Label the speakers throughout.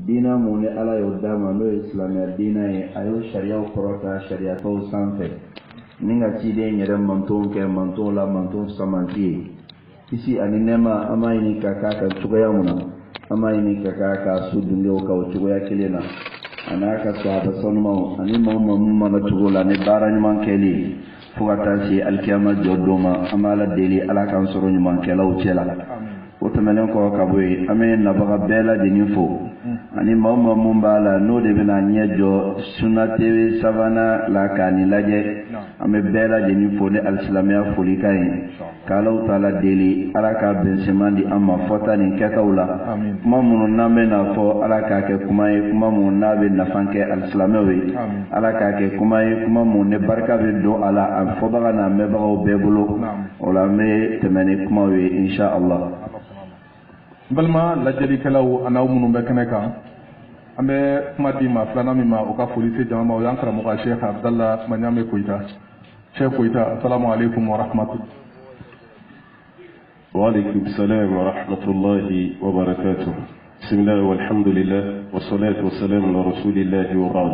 Speaker 1: dina mun ni ala y'o d'a ma n'o ye silamɛya dina ye a y'o sariyaw kɔrɔta sariyatɔw sanfɛ ni ka ciden yɛrɛ mantonw kɛ mantonw la manton samanti ye kisi ani nɛɛma an b'a ɲini ka k'a kan cogoya mun na an b'a ɲini ka k'a ka so dunkew kan o cogoya kelen na a n'a ka sahaba sanumaw ani maa mun mana cogo la ni baara ɲuman kɛli fo ka taa se alikiyama jɔ don ma an b'a la deli ala k'an sɔrɔ ɲumankɛlaw cɛ la o tɛmɛnen kɔ ka bɔ yen an bɛ nabaga bɛɛ lajɛlen fo ani maa mun b'a la n'o de bɛna ɲɛ jɔ Sunna TV sabanan la k'a ni lajɛ an bɛ bɛɛ lajɛlen fo ni alisilamɛya folikan ye k'alaw taala deli ala ka bɛnseman di an ma fɔta nin kɛtaw la kuma minnu n'an bɛ n'a fɔ ala k'a kɛ kuma ye kuma minnu n'a bɛ nafa kɛ alisilamɛw ye ala k'a kɛ kuma ye kuma minnu ni barika bɛ don a la a fɔbaga n'a mɛnbagaw bɛɛ bolo o la an bɛ tɛmɛ ni kumaw ye insha Allah.
Speaker 2: balima lajɛlikɛlaw an'aw minnu bɛ kɛnɛ kan an bɛ kuma di ma filanan min ma o ka foli se jama ma o y'an karamɔgɔ Sheikh Abdallah Maɲame Koyita. Sheikh Koyita, assalamu alaikum wa rahmatullah.
Speaker 3: Wa alaikum salam wa rahmatullahi wa barakatuh. Bismillah walhamdulillah wa salatu wa salam ala rasulillah wa ba'd.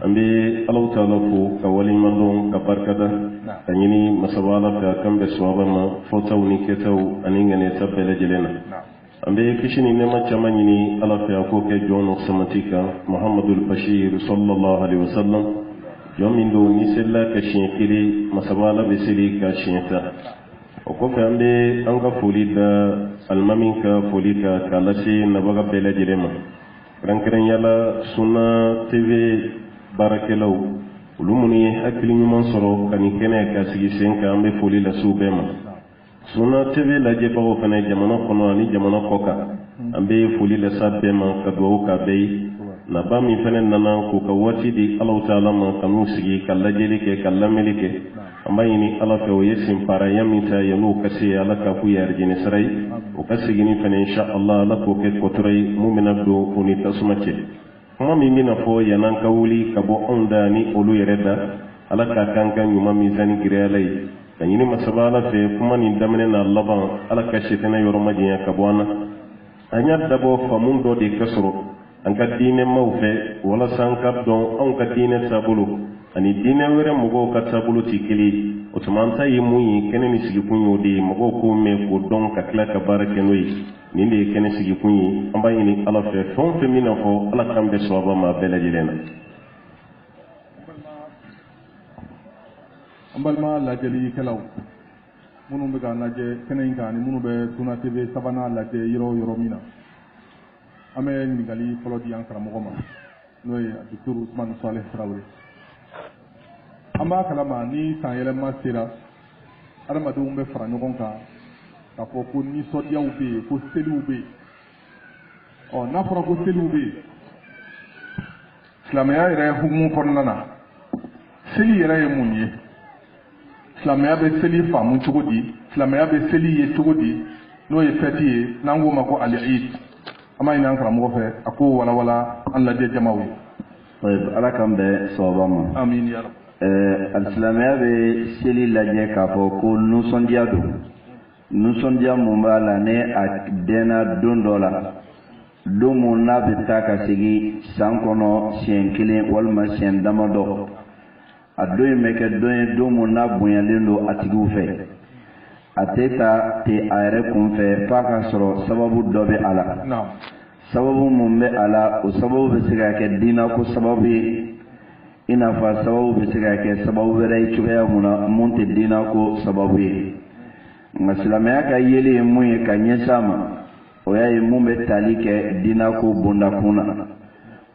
Speaker 3: An bɛ Alahu Taala fo ka waliɲumandɔn ka barikada ka ɲini masabala fɛ a kan bɛ sɔhaba ma fɔtaw ni kɛtaw ani ŋɛnɛta bɛɛ lajɛlen na. An bɛ kisi ni nɛɛma caman ɲini ala fɛ a k'o kɛ jɔn nɔ samati kan Muhammadul Bashir sallallahu alaihi wa sallam jɔn min don ni selila ka siɲɛ kelen masabala bɛ seli ka siɲɛ ta. O kɔfɛ an bɛ an ka foli da alimami ka foli ka k'a lase nabaga bɛɛ lajɛlen ma kɛrɛnkɛrɛnyala Sunna TV baarakɛlaw olu minnu ye hakili ɲuman sɔrɔ ka nin kɛnɛ ka sigi sen kan an bɛ foli lase u bɛɛ ma. Sunna TV lajɛbagaw fana jamana kɔnɔ ani jamana kɔkan an bɛ foli lase bɛɛ ma ka dugawu k'a bɛɛ ye naba min fana nana k'u ka waati di Alahu Taala ma ka n'u sigi ka lajɛli kɛ ka lamɛnli kɛ an b'a ɲini ala fɛ o ye senparaya min ta yan'u ka se ala ka k'u ye arijɛnɛ sara ye o ka segin fana insha Allah ala k'o kɛ kɔtɔrɔ ye mun bɛna don u ni tasuma cɛ kuma min bɛna fɔ yan'an ka wuli ka bɔ anw da ni olu yɛrɛ da ala k'a k'an ka ɲuman mizani giriyala ye ka ɲini masaba ala fɛ kuma nin daminɛ n'a laban ala ka setɛnɛ yɔrɔ ma janya ka bɔ an na an y'a dabɔ faamu dɔ de ka sɔrɔ an ka diinɛ maaw fɛ walasa an ka dɔn anw ka diinɛ taabolo ani diinɛ wɛrɛ mɔgɔw ka taabolo tɛ kelen o tuma an ta ye mun ye kɛnɛ ni sigikun y'o de ye mɔgɔw k'o mɛn k'o dɔn ka tila ka baara kɛ n'o ye nin de ye kɛnɛ sigikun ye an b'a ɲini ala fɛ fɛn o fɛn min na fɔ ala k'an bɛ sɔrɔba ma bɛɛ lajɛlen na.
Speaker 2: An balima lajɛlikɛlaw minnu bɛ ka lajɛ kɛnɛ in kan ani minnu bɛ Sunna TV sabanan lajɛ yɔrɔ o yɔrɔ min na an bɛ ɲininkali fɔlɔ di an karamɔgɔ ma n'o ye Dr. Usman Saleh Tarawele. An b'a kalama ni san yɛlɛma sera adamadenw bɛ fara ɲɔgɔn kan k'a fɔ ko nisɔndiyaw bɛ yen ko seliw bɛ yen n'a fɔra ko seliw bɛ yen silamɛya yɛrɛ hukumu kɔnɔna na seli yɛrɛ ye mun ye silamɛya bɛ seli faamu cogo di silamɛya bɛ seli ye cogo di n'o ye fɛti ye n'an k'o ma ko al-Eid an b'a ɲini an karamɔgɔ fɛ a k'o walawala an lajɛ jamaw ye.
Speaker 1: ala k'an bɛn sababa ma.
Speaker 2: Amin ya Rabbi.
Speaker 1: Alisilamɛya bɛ seli lajɛ k'a fɔ ko nusɔndiya don nusɔndiya mun b'a la ne a dɛnna don dɔ la don mun n'a bɛ taa ka segin san kɔnɔ siɲɛ kelen walima siɲɛ damadɔ a don in bɛ kɛ don ye don mun n'a bonyalen don a tigiw fɛ a tɛ ta ten a yɛrɛ kun fɛ f'a ka sɔrɔ sababu dɔ bɛ a la sababu mun bɛ a la o sababu bɛ se ka kɛ diinako sababu ye i n'a fɔ sababu bɛ se ka kɛ sababu wɛrɛ ye cogoya mun na mun tɛ diinako sababu ye nka silamɛya ka yeli ye mun ye ka ɲɛsin a ma o y'a ye mun bɛ tali kɛ diinako bondakun na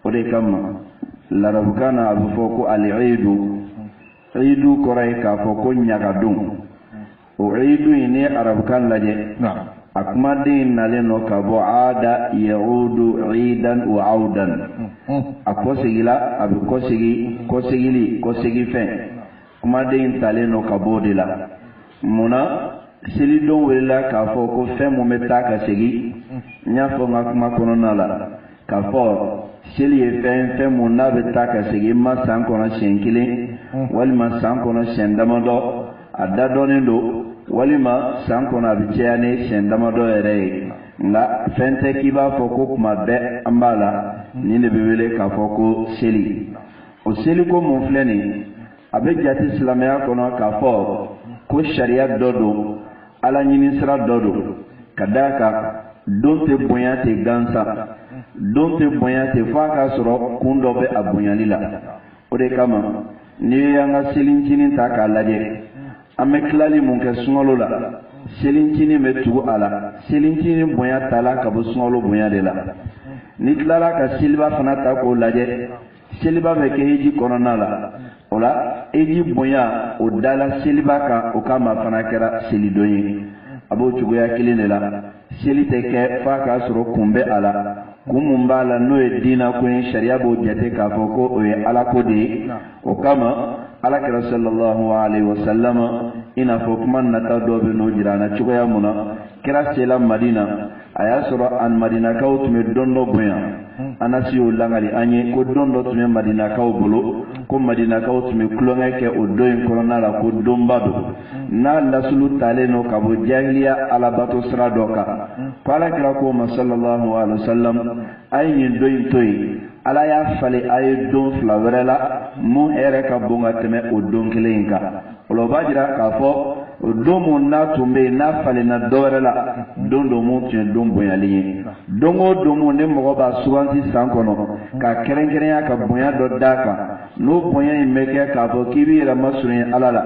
Speaker 1: o de kama larabukan na a bɛ fɔ ko al-Eidu Eidu kɔrɔ ye k'a fɔ ko ɲagadon o Eidu in ni arabukan lajɛ a kumaden nalen nɔ ka bɔ aada yaudu iidan wa awdan a kɔsegila a bɛ kɔsegili kɔsegifɛn kumaden talen nɔ ka bɔ o de la munna selidon welela k'a fɔ ko fɛn mun bɛ taa ka segin n y'a fɔ n ka kuma kɔnɔna la k'a fɔ seli ye fɛn mun n'a bɛ taa ka segin ma san kɔnɔ siɲɛ kelen walima san kɔnɔ siɲɛ damadɔ a da dɔnnen don walima san kɔnɔ a bɛ caya ni siɲɛ damadɔ yɛrɛ ye nga fɛn tɛ k'i b'a fɔ ko kuma bɛɛ an b'a la nin de bɛ wele k'a fɔ ko seli. O seliko mun filɛ nin a bɛ jate silamɛya kɔnɔ k'a fɔ ko sariya dɔ don ala ɲini sira dɔ don ka d'a kan don tɛ bonya tɛ gansan don tɛ bonya tɛ f'a k'a sɔrɔ kun dɔ bɛ a bonyali la. O de kama n'i y'an ka selincinin ta k'a lajɛ an bɛ tilali mun kɛ sunkalo la selincinin bɛ tugu a la selincinin bonya tala ka bɔ sunkalo bonya de la. Ni tilala ka seliba fana ta k'o lajɛ seliba bɛ kɛ hiji kɔnɔna la o la hiji bonya o dala seliba kan o kama fana kɛra selidon ye. A b'o cogoya kelen de la seli tɛ kɛ f'a k'a sɔrɔ kun bɛ a la kun mun b'a la n'o ye diina ko ye sariya b'o jate k'a fɔ ko o ye ala ko de ye. O kama alakira sallallahu alaihi wasallam i n'a fɔ kuma nata dɔ bɛ n'o jira an na cogoya mun na kira sela madina a y'a sɔrɔ an madinakaw tun bɛ don dɔ bonya. Anasi y'o langali an ye ko don dɔ tun bɛ madinakaw bolo ko madinakaw tun bɛ kulonkɛ kɛ o don in kɔnɔna la ko donba don n'a lasulu talen no ka bɔ jahiliya alabato sira dɔ kan ko alakira ko ma sallallahu alaihi wasallam a ye nin don in to yen ala y'a falen a ye don fila wɛrɛ la mun hɛrɛ ka bon ka tɛmɛ o don kelen in kan. O la o b'a jira k'a fɔ o don mun n'a tun bɛ yen n'a falenna dɔ wɛrɛ la don dɔ mun tun ye don bonyalen ye. Don o don mun ne mɔgɔ b'a suganti san kɔnɔ ka kɛrɛnkɛrɛnya ka bonya dɔ d'a kan n'o bonya in bɛ kɛ k'a fɔ k'i b'i yɛrɛ masurunya ala la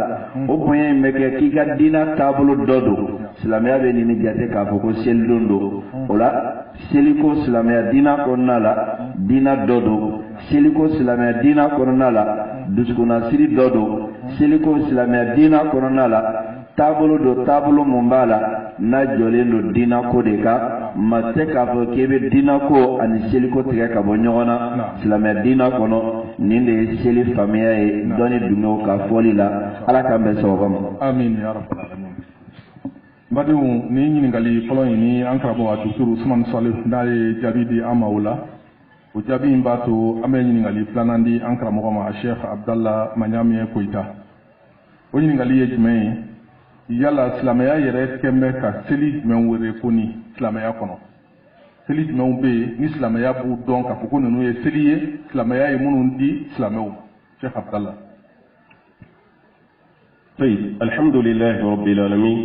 Speaker 1: o bonya in bɛ kɛ k'i ka diina taabolo dɔ don silamɛya bɛ nin jate k'a fɔ ko selidon don. O la seliko silamɛya diina kɔnɔna la diina dɔ don seliko silamɛya diina kɔnɔna la dusukunnasiri dɔ don seliko silamɛya diina kɔnɔna la taabolo do taabolo mun b'a la n'a jɔlen do diina ko de kan ma tɛ k'a fɔ k'i bɛ diina ko ani seliko tigɛ ka bɔ ɲɔgɔn na silamɛya diina kɔnɔ nin de ye seli faamuya ye dɔnni dungew ka fɔli la ala k'an bɛn sababa ma.
Speaker 2: Amin ya rabbal alamin. Badenw ni ɲininkali fɔlɔ in ni an karamɔgɔ Dusuru Usumani Salihu n'a ye jaabi di an ma o la o jaabi in b'a to an bɛ ɲininkali filanan di an karamɔgɔ ma Sheikh Abdallah Maɲami Koyita. O ɲininkali ye jumɛn ye yala silamɛya yɛrɛ kɛn bɛ ka seli jumɛn wele ko ni silamɛya kɔnɔ seli jumɛnw bɛ yen ni silamɛya b'u dɔn k'a fɔ ko ninnu ye seli ye silamɛya ye minnu di silamɛw ma. Sheikh Abdallah.
Speaker 3: Alhamdulillahi rabbil alamin.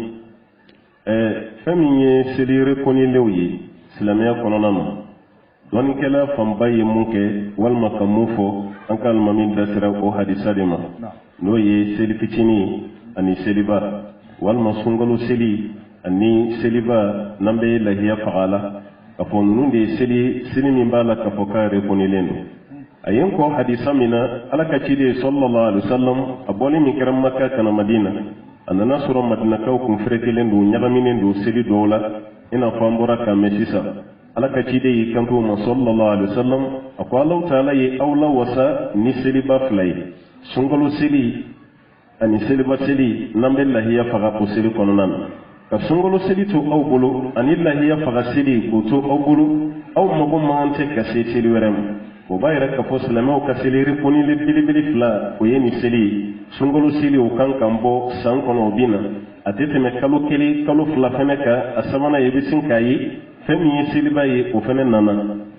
Speaker 3: Fɛn min ye seli reconnaîlenw ye silamɛya kɔnɔna ma dɔnnikɛla fanba ye mun kɛ walima ka mun fɔ an ka alimami da sera o hadisa de ma n'o ye seli fitinin ani seliba walima sunkalo seli ani seliba n'an bɛ lahiya faga la k'a fɔ ninnu de ye seli min b'a la k'a fɔ k'a reconnaîlen don. A ye n kɔ hadisa min na ala ka ciden sallallahu alaihi wasallam a bɔli min kɛra Makka kana Madina a nana sɔrɔ madinakaw kun ferekelen don ɲagaminen don seli dɔw la i n'a fɔ an bɔra k'a mɛn sisan. Ala ka ciden y'i kanto ma sallallahu alaihi wasallam a ko Alahu Taala ye aw la wasa ni seliba fila ye sunkalo seli ani seliba seli n'an bɛ lahiya faga o seli kɔnɔna na ka sunkalo seli to aw bolo ani lahiya faga seli k'o to aw bolo aw mago man tɛ ka se seli wɛrɛ ma. O b'a yɛrɛ k'a fɔ silamɛw ka seli reconnaîlen belebele fila o ye nin seli ye sunkalo seli o kan kan bɔ san kɔnɔ o bɛ na a tɛ tɛmɛ kalo kelen kalo fila fɛnɛ kan a sabanan i bɛ sin k'a ye fɛn min ye seliba ye o fɛnɛ nana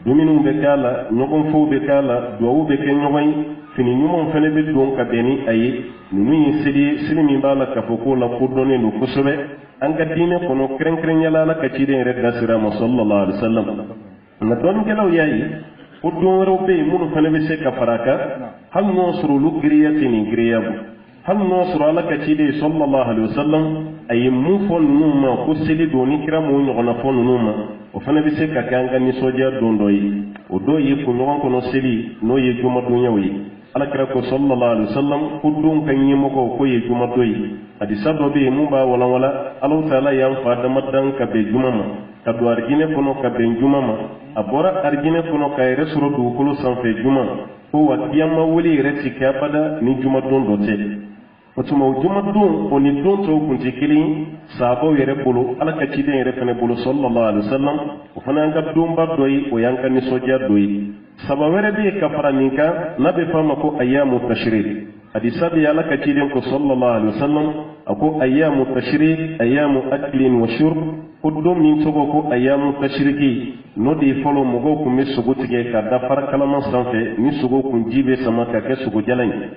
Speaker 3: dumuniw bɛ k'a la ɲɔgɔnfɔw bɛ k'a la duwawu bɛ kɛ ɲɔgɔn ye fini ɲumanw fɛnɛ bɛ don ka bɛn ni a ye ninnu ye seli ye seli min b'a la k'a fɔ k'o la kodɔnnen don kosɛbɛ an ka diinɛ kɔnɔ kɛrɛnkɛrɛnyala ala ka ciden yɛrɛ da sira ma sallallahu alaihi wasallam nka dɔnnikɛlaw y'a ye o don wɛrɛw bɛ yen minnu fana bɛ se ka fara a kan hali n'o sɔrɔ olu giriya tɛ nin giriya bɔ hali n'o sɔrɔ ala ka ciden sallallahu alaihi wasallam a ye mun fɔ ninnu ma ko seli don ni kira mun ɲɔgɔnna fɔ ninnu ma o fana bɛ se ka kɛ an ka nisɔndiya don dɔ ye o dɔ ye kunɲɔgɔn kɔnɔ seli n'o ye jumadonyaw ye alakira ko sallallahu alaihi wasallam ko don ka ɲɛmɔgɔw ko ye jumadon ye hadisa dɔ bɛ yen mun b'a walawala Alahu Taala y'an fa damadan ka bɛn juma ma ka don arijinɛ kɔnɔ ka bɛn juma ma a bɔra arijinɛ kɔnɔ ka yɛrɛ sɔrɔ dugukolo sanfɛ juma ko wa kiyama wele yɛrɛ ti kɛ abada ni jumadon dɔ tɛ o tuma o jumadon o ni don tɔw kun tɛ kelen ye sahabaw yɛrɛ bolo ala ka ciden yɛrɛ fana bolo sallallahu alaihi wasallam o fana y'an ka donba dɔ ye o y'an ka nisɔndiya dɔ ye saba wɛrɛ bɛ yen ka fara nin kan n'a bɛ f'a ma ko ayyamu tashrik hadisa bɛ ala ka ciden ko sallallahu alaihi wasallam a ko ayyamu tashrik ayyamu aklin wa shurb ko don min togo ko ayamu tashiriki no de folo mogo kun be sogo tigɛ ka da fara kalaman sanfɛ ni sogo kun ji be sama ka kɛ sogo jalan ye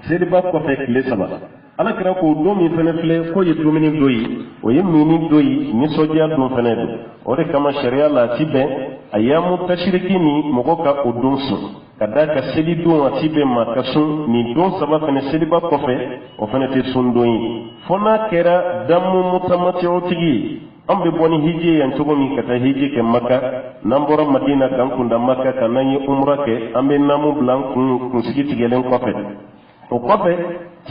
Speaker 3: seliba kɔfɛ tile 3 ala kira ko don min fɛnɛ filɛ ko ye dumuni dɔ ye o ye mini dɔ ye nisɔndiya don fɛnɛ don o de kama sariya la a ti bɛn ayamu tashiriki ni mɔgɔ ka o don sɔn ka da ka seli don a ti bɛn ma ka sun nin don 3 fɛnɛ seliba kɔfɛ o fɛnɛ tɛ sun don ye fo n'a kɛra damu mutamatiw tigi ye an bɛ bɔ ni hiji yan cogo min ka taa hiji kɛ maka n'an bɔra madina k'an kunda maka ka n'an ye umra kɛ an bɛ namu bila an kunsigi tigɛlen kɔfɛ o kɔfɛ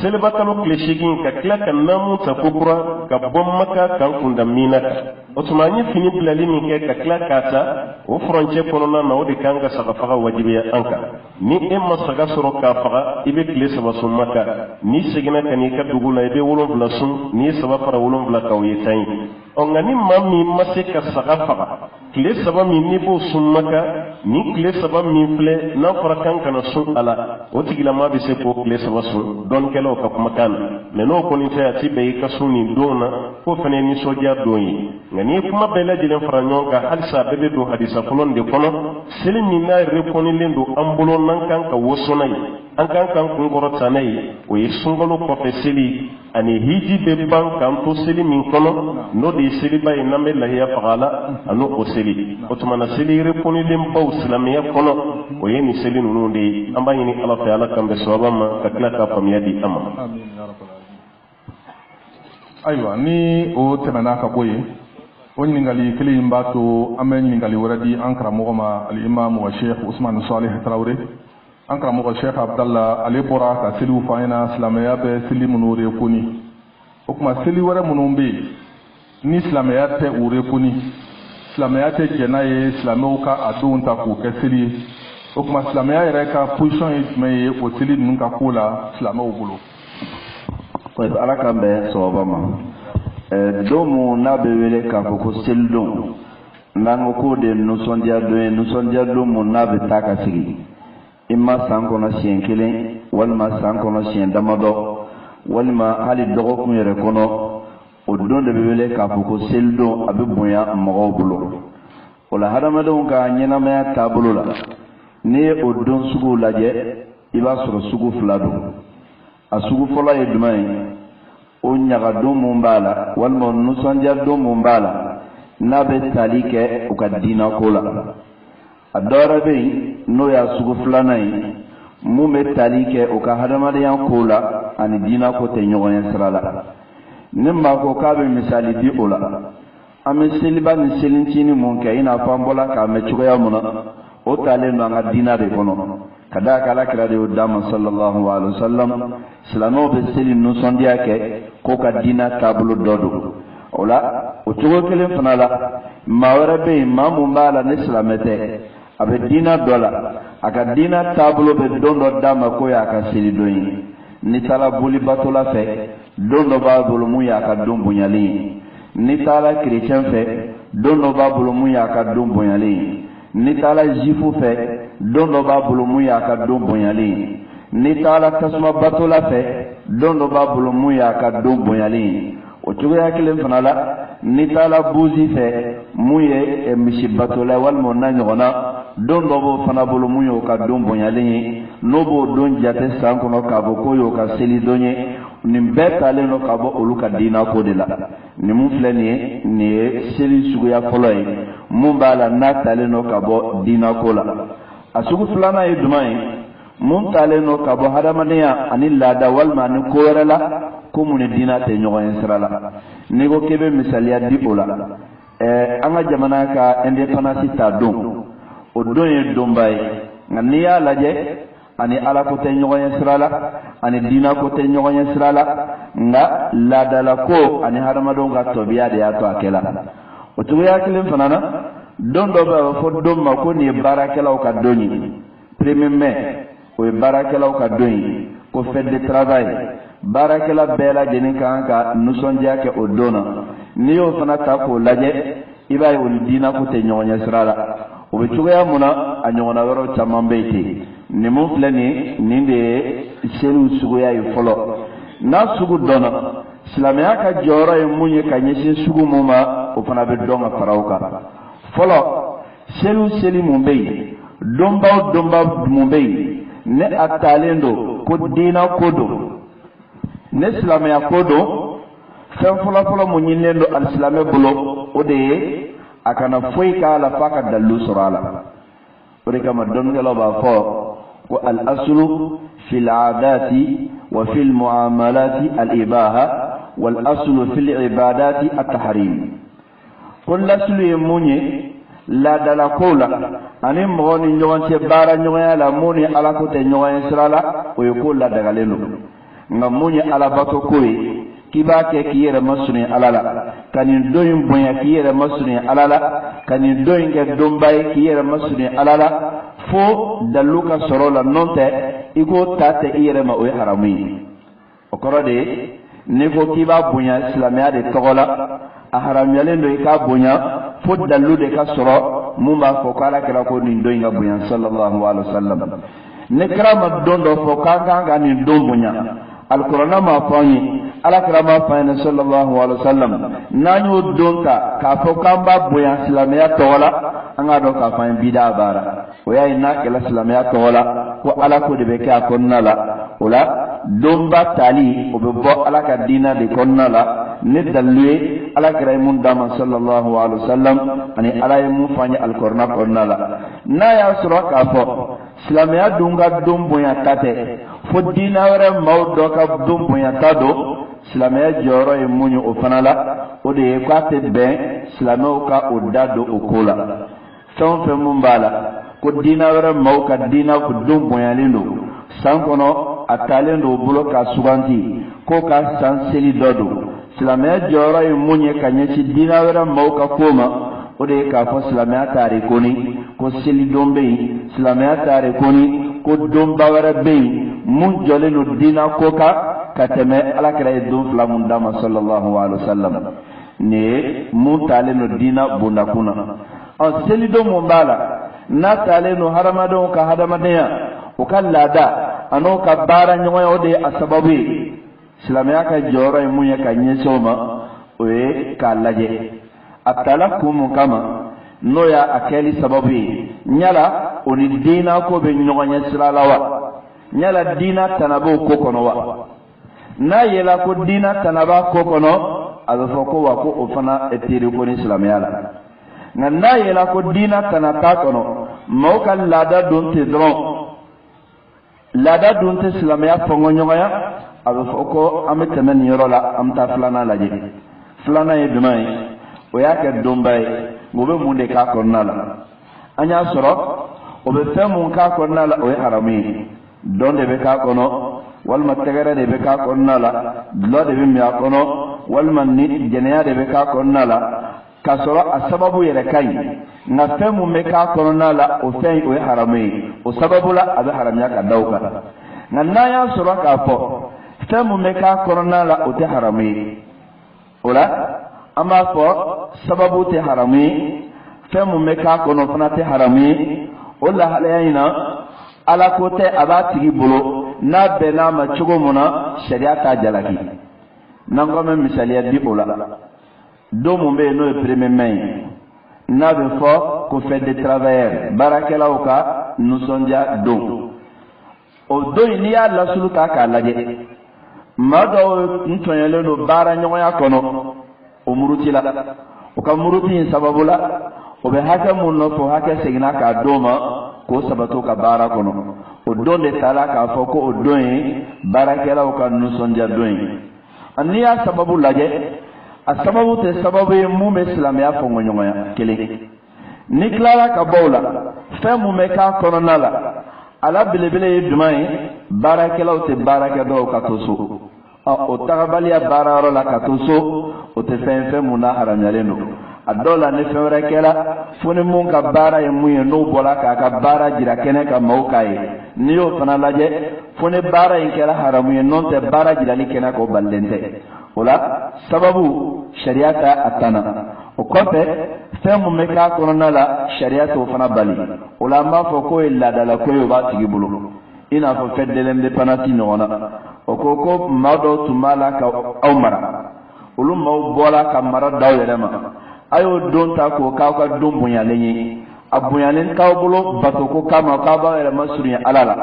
Speaker 3: seliba kalo tile 8 ka tila ka namu ta kokura ka bɔ maka k'an kunda mina kan o tuma an ye fini bilali min kɛ ka tila k'a ta o furancɛ kɔnɔna na o de kan ka saga faga wajibiya an kan ni e ma saga sɔrɔ k'a faga i bɛ tile 3 sun maka n'i seginna ka n'i ka dugu la i bɛ 7 sun n'i ye 3 fara 7 kan o ye 10 ye nka ni maa min ma se ka saga faga tile 3 min n'i b'o sun maka ni tile 3 min filɛ n'a fɔra kan kana sun a la o tigilama bɛ se k'o tile 3 sun dɔɔnikɛlaw ka kumakan na mɛ n'o kɔni tɛ a ti bɛn i ka sun nin don na k'o fana ye nisɔndiya don ye nka n'i ye kuma bɛɛ lajɛlen fara ɲɔgɔn kan halisa a bɛɛ bɛ don hadisa fɔlɔ de kɔnɔ seli min n'a rekɔnilen don an bolo n'an kan ka woso n'a ye an kan k'an kunkɔrɔ ta n'a ye o ye sunkalo kɔfɛ seli ani hiji bɛ ban k'an to seli min kɔnɔ n'o de ye seliba ye n'an bɛ lahiya faga la ani o seli o tuma na seli rekɔnilen baw silamɛya kɔnɔ o ye nin seli ninnu de ye an b'a ɲini ala fɛ ala kan bɛ sababa ma ka tila ka faamuya di an ma.
Speaker 2: ayiwa ni o tɛmɛna ka bɔ yen o ɲininkali kelen in b'a to an bɛ ɲininkali wɛrɛ di an karamɔgɔ ma alimamu wa sheikh usman salih tarawele an karamɔgɔ sheikh abdallah ale bɔra ka seliw fɔ an ɲɛna silamɛya bɛ seli minnu rekoni o tuma seli wɛrɛ minnu bɛ yen ni silamɛya tɛ u rekoni silamɛya tɛ jɛn n'a ye silamɛw ka a denw ta k'u kɛ seli ye o tuma silamɛya yɛrɛ ka position ye jumɛn ye o seli ninnu ka ko la silamɛw bolo.
Speaker 1: ala k'an bɛn sababa ma don mun n'a bɛ wele k'a fɔ ko selidon n'an ko k'o de nisɔndiya don ye nisɔndiya don mun n'a bɛ taa ka sigi i ma san kɔnɔ siɲɛ 1 walima san kɔnɔ siɲɛ damadɔ walima hali dɔgɔkun yɛrɛ kɔnɔ o don de bɛ wele k'a fɔ ko selidon a bɛ bonya mɔgɔw bolo o la hadamadenw ka ɲɛnamaya taabolo la n'i ye o don suguw lajɛ i b'a sɔrɔ sugu 2 don a sugu fɔlɔ ye jumɛn ye o ɲaga don mun b'a la walima nisɔndiya don mun b'a la n'a bɛ tali kɛ u ka diina ko la a dɔ wɛrɛ bɛ yen n'o y'a sugu 2nan ye mun bɛ tali kɛ u ka hadamadenya ko la ani diina ko tɛ ɲɔgɔn ye sira la ne maa ko k'a bɛ misali di o la an bɛ seliba ni selincinin mun kɛ i n'a fɔ an bɔra k'a mɛn cogoya mun na o talen don an ka diina de kɔnɔ ka d'a kan alakira de y'o d'a ma sallallahu alaihi wa sallam silamɛw bɛ seli nisɔndiya kɛ k'o ka diina taabolo dɔ don o la o cogo kelen fana la maa wɛrɛ bɛ yen maa mun b'a la ni silamɛ tɛ a bɛ diina dɔ la a ka diina taabolo bɛ don dɔ d'a ma k'o y'a ka seli don ye n'i taara bolibatola fɛ don dɔ b'a bolo mun y'a ka don bonyalen ye n'i taara kerecɛn fɛ don dɔ b'a bolo mun y'a ka don bonyalen ye n'i taara zifu fɛ don dɔ b'a bolo mun y'a ka don bonyalen ye n'i taara tasuma batola fɛ don dɔ b'a bolo mun y'a ka don bonyalen ye o cogoya kelen fana la n'i taara buzi fɛ mun ye misi batola walima n'a ɲɔgɔnna don dɔ b'o fana bolo mun y'o ka don bonyalen ye n'o b'o don jate san kɔnɔ k'a fɔ k'o y'o ka seli don ye nin bɛɛ talen don ka bɔ olu ka diina ko de la nin mun filɛ nin ye seli suguya fɔlɔ ye mun b'a la n'a talen don ka bɔ diina ko la a sugu 2nan ye jumɛn ye mun talen don ka bɔ hadamadenya ani laada walima ani ko wɛrɛ la ko mun ni diina tɛ ɲɔgɔn ye sira la n'i ko k'i bɛ misaliya di o la an ka jamana ka indépendance ta don o don ye donba ye nka n'i y'a lajɛ ani ala ko tɛ ɲɔgɔn ye sira la ani diina ko tɛ ɲɔgɔn ye sira la nka laadala ko ani hadamadenw ka tɔbiya de y'a to a kɛla o cogoya kelen fana na don dɔ bɛ a bɛ fɔ don ma ko nin ye baarakɛlaw ka don ye 1er mai o ye baarakɛlaw ka don ye ko fête de travail baarakɛla bɛɛ lajɛlen kan ka nisɔndiya kɛ o don na n'i y'o fana ta k'o lajɛ i b'a ye o ni diina ko tɛ ɲɔgɔn ye sira la o bɛ cogoya mun na a ɲɔgɔnna wɛrɛw caman bɛ yen ten nin mun filɛ nin de ye seliw suguya ye fɔlɔ n'a sugu dɔnna silamɛya ka jɔyɔrɔ ye mun ye ka ɲɛsin sugu mun ma o fana bɛ dɔn ka fara o kan fɔlɔ seli mun bɛ yen donbaw mun bɛ yen ne a taalen don ko diina ko don ne silamɛya ko don fɛn fɔlɔ mun ɲinilen don alisilamɛ bolo o de ye a kana foyi k'a la f'a ka dalilu sɔrɔ a la o de kama dɔnnikɛlaw b'a fɔ ko al-aslu fil aadati wa fil muamalati al-ibaha wal aslu fil ibadati at-tahrim ko lasulu ye mun ye laadala kow la ani mɔgɔ ni ɲɔgɔn cɛ baara ɲɔgɔnya la mun ni ala ko tɛ ɲɔgɔn ye sira la o ye ko ladagalen don nka mun ye alabato ko ye k'i b'a kɛ k'i yɛrɛ masurunya ala la ka nin don in bonya k'i yɛrɛ masurunya ala la ka nin don in kɛ donba ye k'i yɛrɛ masurunya ala la fo dalilu ka sɔrɔ la nɔ tɛ i k'o ta tɛ i yɛrɛ ma o ye haramu ye o kɔrɔ de ye n'i ko k'i b'a bonya silamɛya de tɔgɔ la a haramuyalen don i k'a bonya fo dalilu de ka sɔrɔ mun b'a fɔ ko ala kɛra ko nin don in ka bonya sallallahu alaihi wa sallam ne kɛra ma don dɔ fɔ k'an kan ka nin don bonya alikuranna m'a fɔ an ye alakira m'a fɔ an ye sallallahu alaihi wa sallam n'an y'o don ta k'a fɔ k'an b'a bonya silamɛya tɔgɔ la an k'a dɔn k'a fɔ an ye bida baara o y'a ye n'a kɛla silamɛya tɔgɔ la ko ala ko de bɛ kɛ a kɔnɔna la o la donba tali o bɛ bɔ ala ka diina de kɔnɔna la ne dalilu ye alakira ye mun d'a ma sallallahu alaihi wa sallam ani ala ye mun fɔ an ye alikuranna kɔnɔna la n'a y'a sɔrɔ k'a fɔ silamɛya dun ka don bonya ta tɛ fo diina wɛrɛ maaw dɔ ka don bonya ta don silamɛya jɔyɔrɔ ye mun ye o fana la o de ye k'a tɛ bɛn silamɛw ka o da don o ko la fɛn o fɛn mun b'a la ko diina wɛrɛ maaw ka diina ko don bonyalen don san kɔnɔ a taalen don o bolo ka suganti k'o ka san seli dɔ don silamɛya jɔyɔrɔ ye mun ye ka ɲɛsin diina wɛrɛ maaw ka ko ma o de ye k'a fɔ silamɛya taare koni ko selidon bɛ yen silamɛya taare koni ko donba wɛrɛ bɛ yen mun jɔlen don diina ko kan ka tɛmɛ alakira ye don fila mun d'a ma sallallahu alaihi wa sallam nin ye mun taalen don diina bondakun na selidon mun b'a la n'a taalen don hadamadenw ka hadamadenya o ka laada an'o ka baara ɲɔgɔnya o de ye a sababu ye silamɛya ka jɔyɔrɔ ye mun ye ka ɲɛsin o ma o ye k'a lajɛ a tala kun mun kama n'o y'a kɛli sababu ye ɲala o ni diina ko bɛ ɲɔgɔn ɲɛ sira la wa ɲala diina tana b'o ko kɔnɔ wa n'a yela ko diina tana b'a ko kɔnɔ a bɛ fɔ ko wa ko o fana teri ko ni silamɛya la nka n'a yela ko diina tana t'a kɔnɔ maaw ka laada don tɛ dɔrɔn laada dun tɛ silamɛya fɔnkɔ ɲɔgɔnya a bɛ fɔ ko an bɛ tɛmɛ nin yɔrɔ la an bɛ taa filanan lajɛ filanan ye jumɛn ye o y'a kɛ donba ye o bɛ mun de k'a kɔnɔna la an y'a sɔrɔ o bɛ fɛn mun k'a kɔnɔna la o ye haramu ye dɔn de bɛ k'a kɔnɔ walima tɛgɛrɛ de bɛ k'a kɔnɔna la dulɔ de bɛ min a kɔnɔ walima ni jɛnɛya de bɛ k'a kɔnɔna la k'a sɔrɔ a sababu yɛrɛ ka ɲi nka fɛn mun bɛ k'a kɔnɔna la o fɛn o ye haramu ye o sababu la a bɛ haramuya ka da o kan nka n'a y'a sɔrɔ k'a fɔ fɛn mun bɛ k'a kɔnɔna la o tɛ haramu ye o la an b'a fɔ sababu tɛ haramu ye fɛn mun bɛ k'a kɔnɔ fana tɛ haramu ye o lahalaya in na ala ko tɛ a b'a tigi bolo n'a bɛnn'a ma cogo min na sariya t'a jalaki n'an ko an bɛ misaliya di o la don mun bɛ yen n'o ye premier mai ye n'a bɛ fɔ ko fête des travailleurs baarakɛlaw ka nisɔndiya don o don in n'i y'a lasulu ta k'a lajɛ maa dɔw n tɔɲɔlen don baara ɲɔgɔnya kɔnɔ o muruti la o ka muruti in sababu la o bɛ hakɛ mun nɔfɛ o hakɛ seginna k'a d'o ma k'o sabato ka baara kɔnɔ o don de taara k'a fɔ ko o don ye baarakɛlaw ka nisɔndiya don ye n'i y'a sababu lajɛ a sababu tɛ sababu ye mun bɛ silamɛya fɔnkɔ ɲɔgɔnya kelen ni tilara ka bɔ o la fɛn mun bɛ k'a kɔnɔna la ala belebele ye jumɛn ye baarakɛlaw tɛ baarakɛ dɔw ka to so o tagabaliya baarayɔrɔ la ka to so o tɛ fɛn mun na haramuyalen don a dɔw la ni fɛn wɛrɛ kɛra fo ni mun ka baara ye mun ye n'o bɔra k'a ka baara jira kɛnɛ ka maaw k'a ye n'i y'o fana lajɛ fo ni baara in kɛra haramu ye n'o tɛ baara jirali kɛnɛ k'o balilen tɛ o la sababu sariya t'a a tanna o kɔfɛ fɛn mun bɛ k'a kɔnɔna la sariya t'o fana bali o la an b'a fɔ k'o ye laadala ko ye o b'a tigi bolo i n'a fɔ fête de l'indépendance ɲɔgɔn na o ko maa dɔw tun b'a la ka aw mara olu maaw bɔra ka mara d'aw yɛrɛ ma ayo don ta ko ka ka don bonyalen ye a bonyalen taw bolo bato ko kama ka ba yɛrɛ masurunya ala la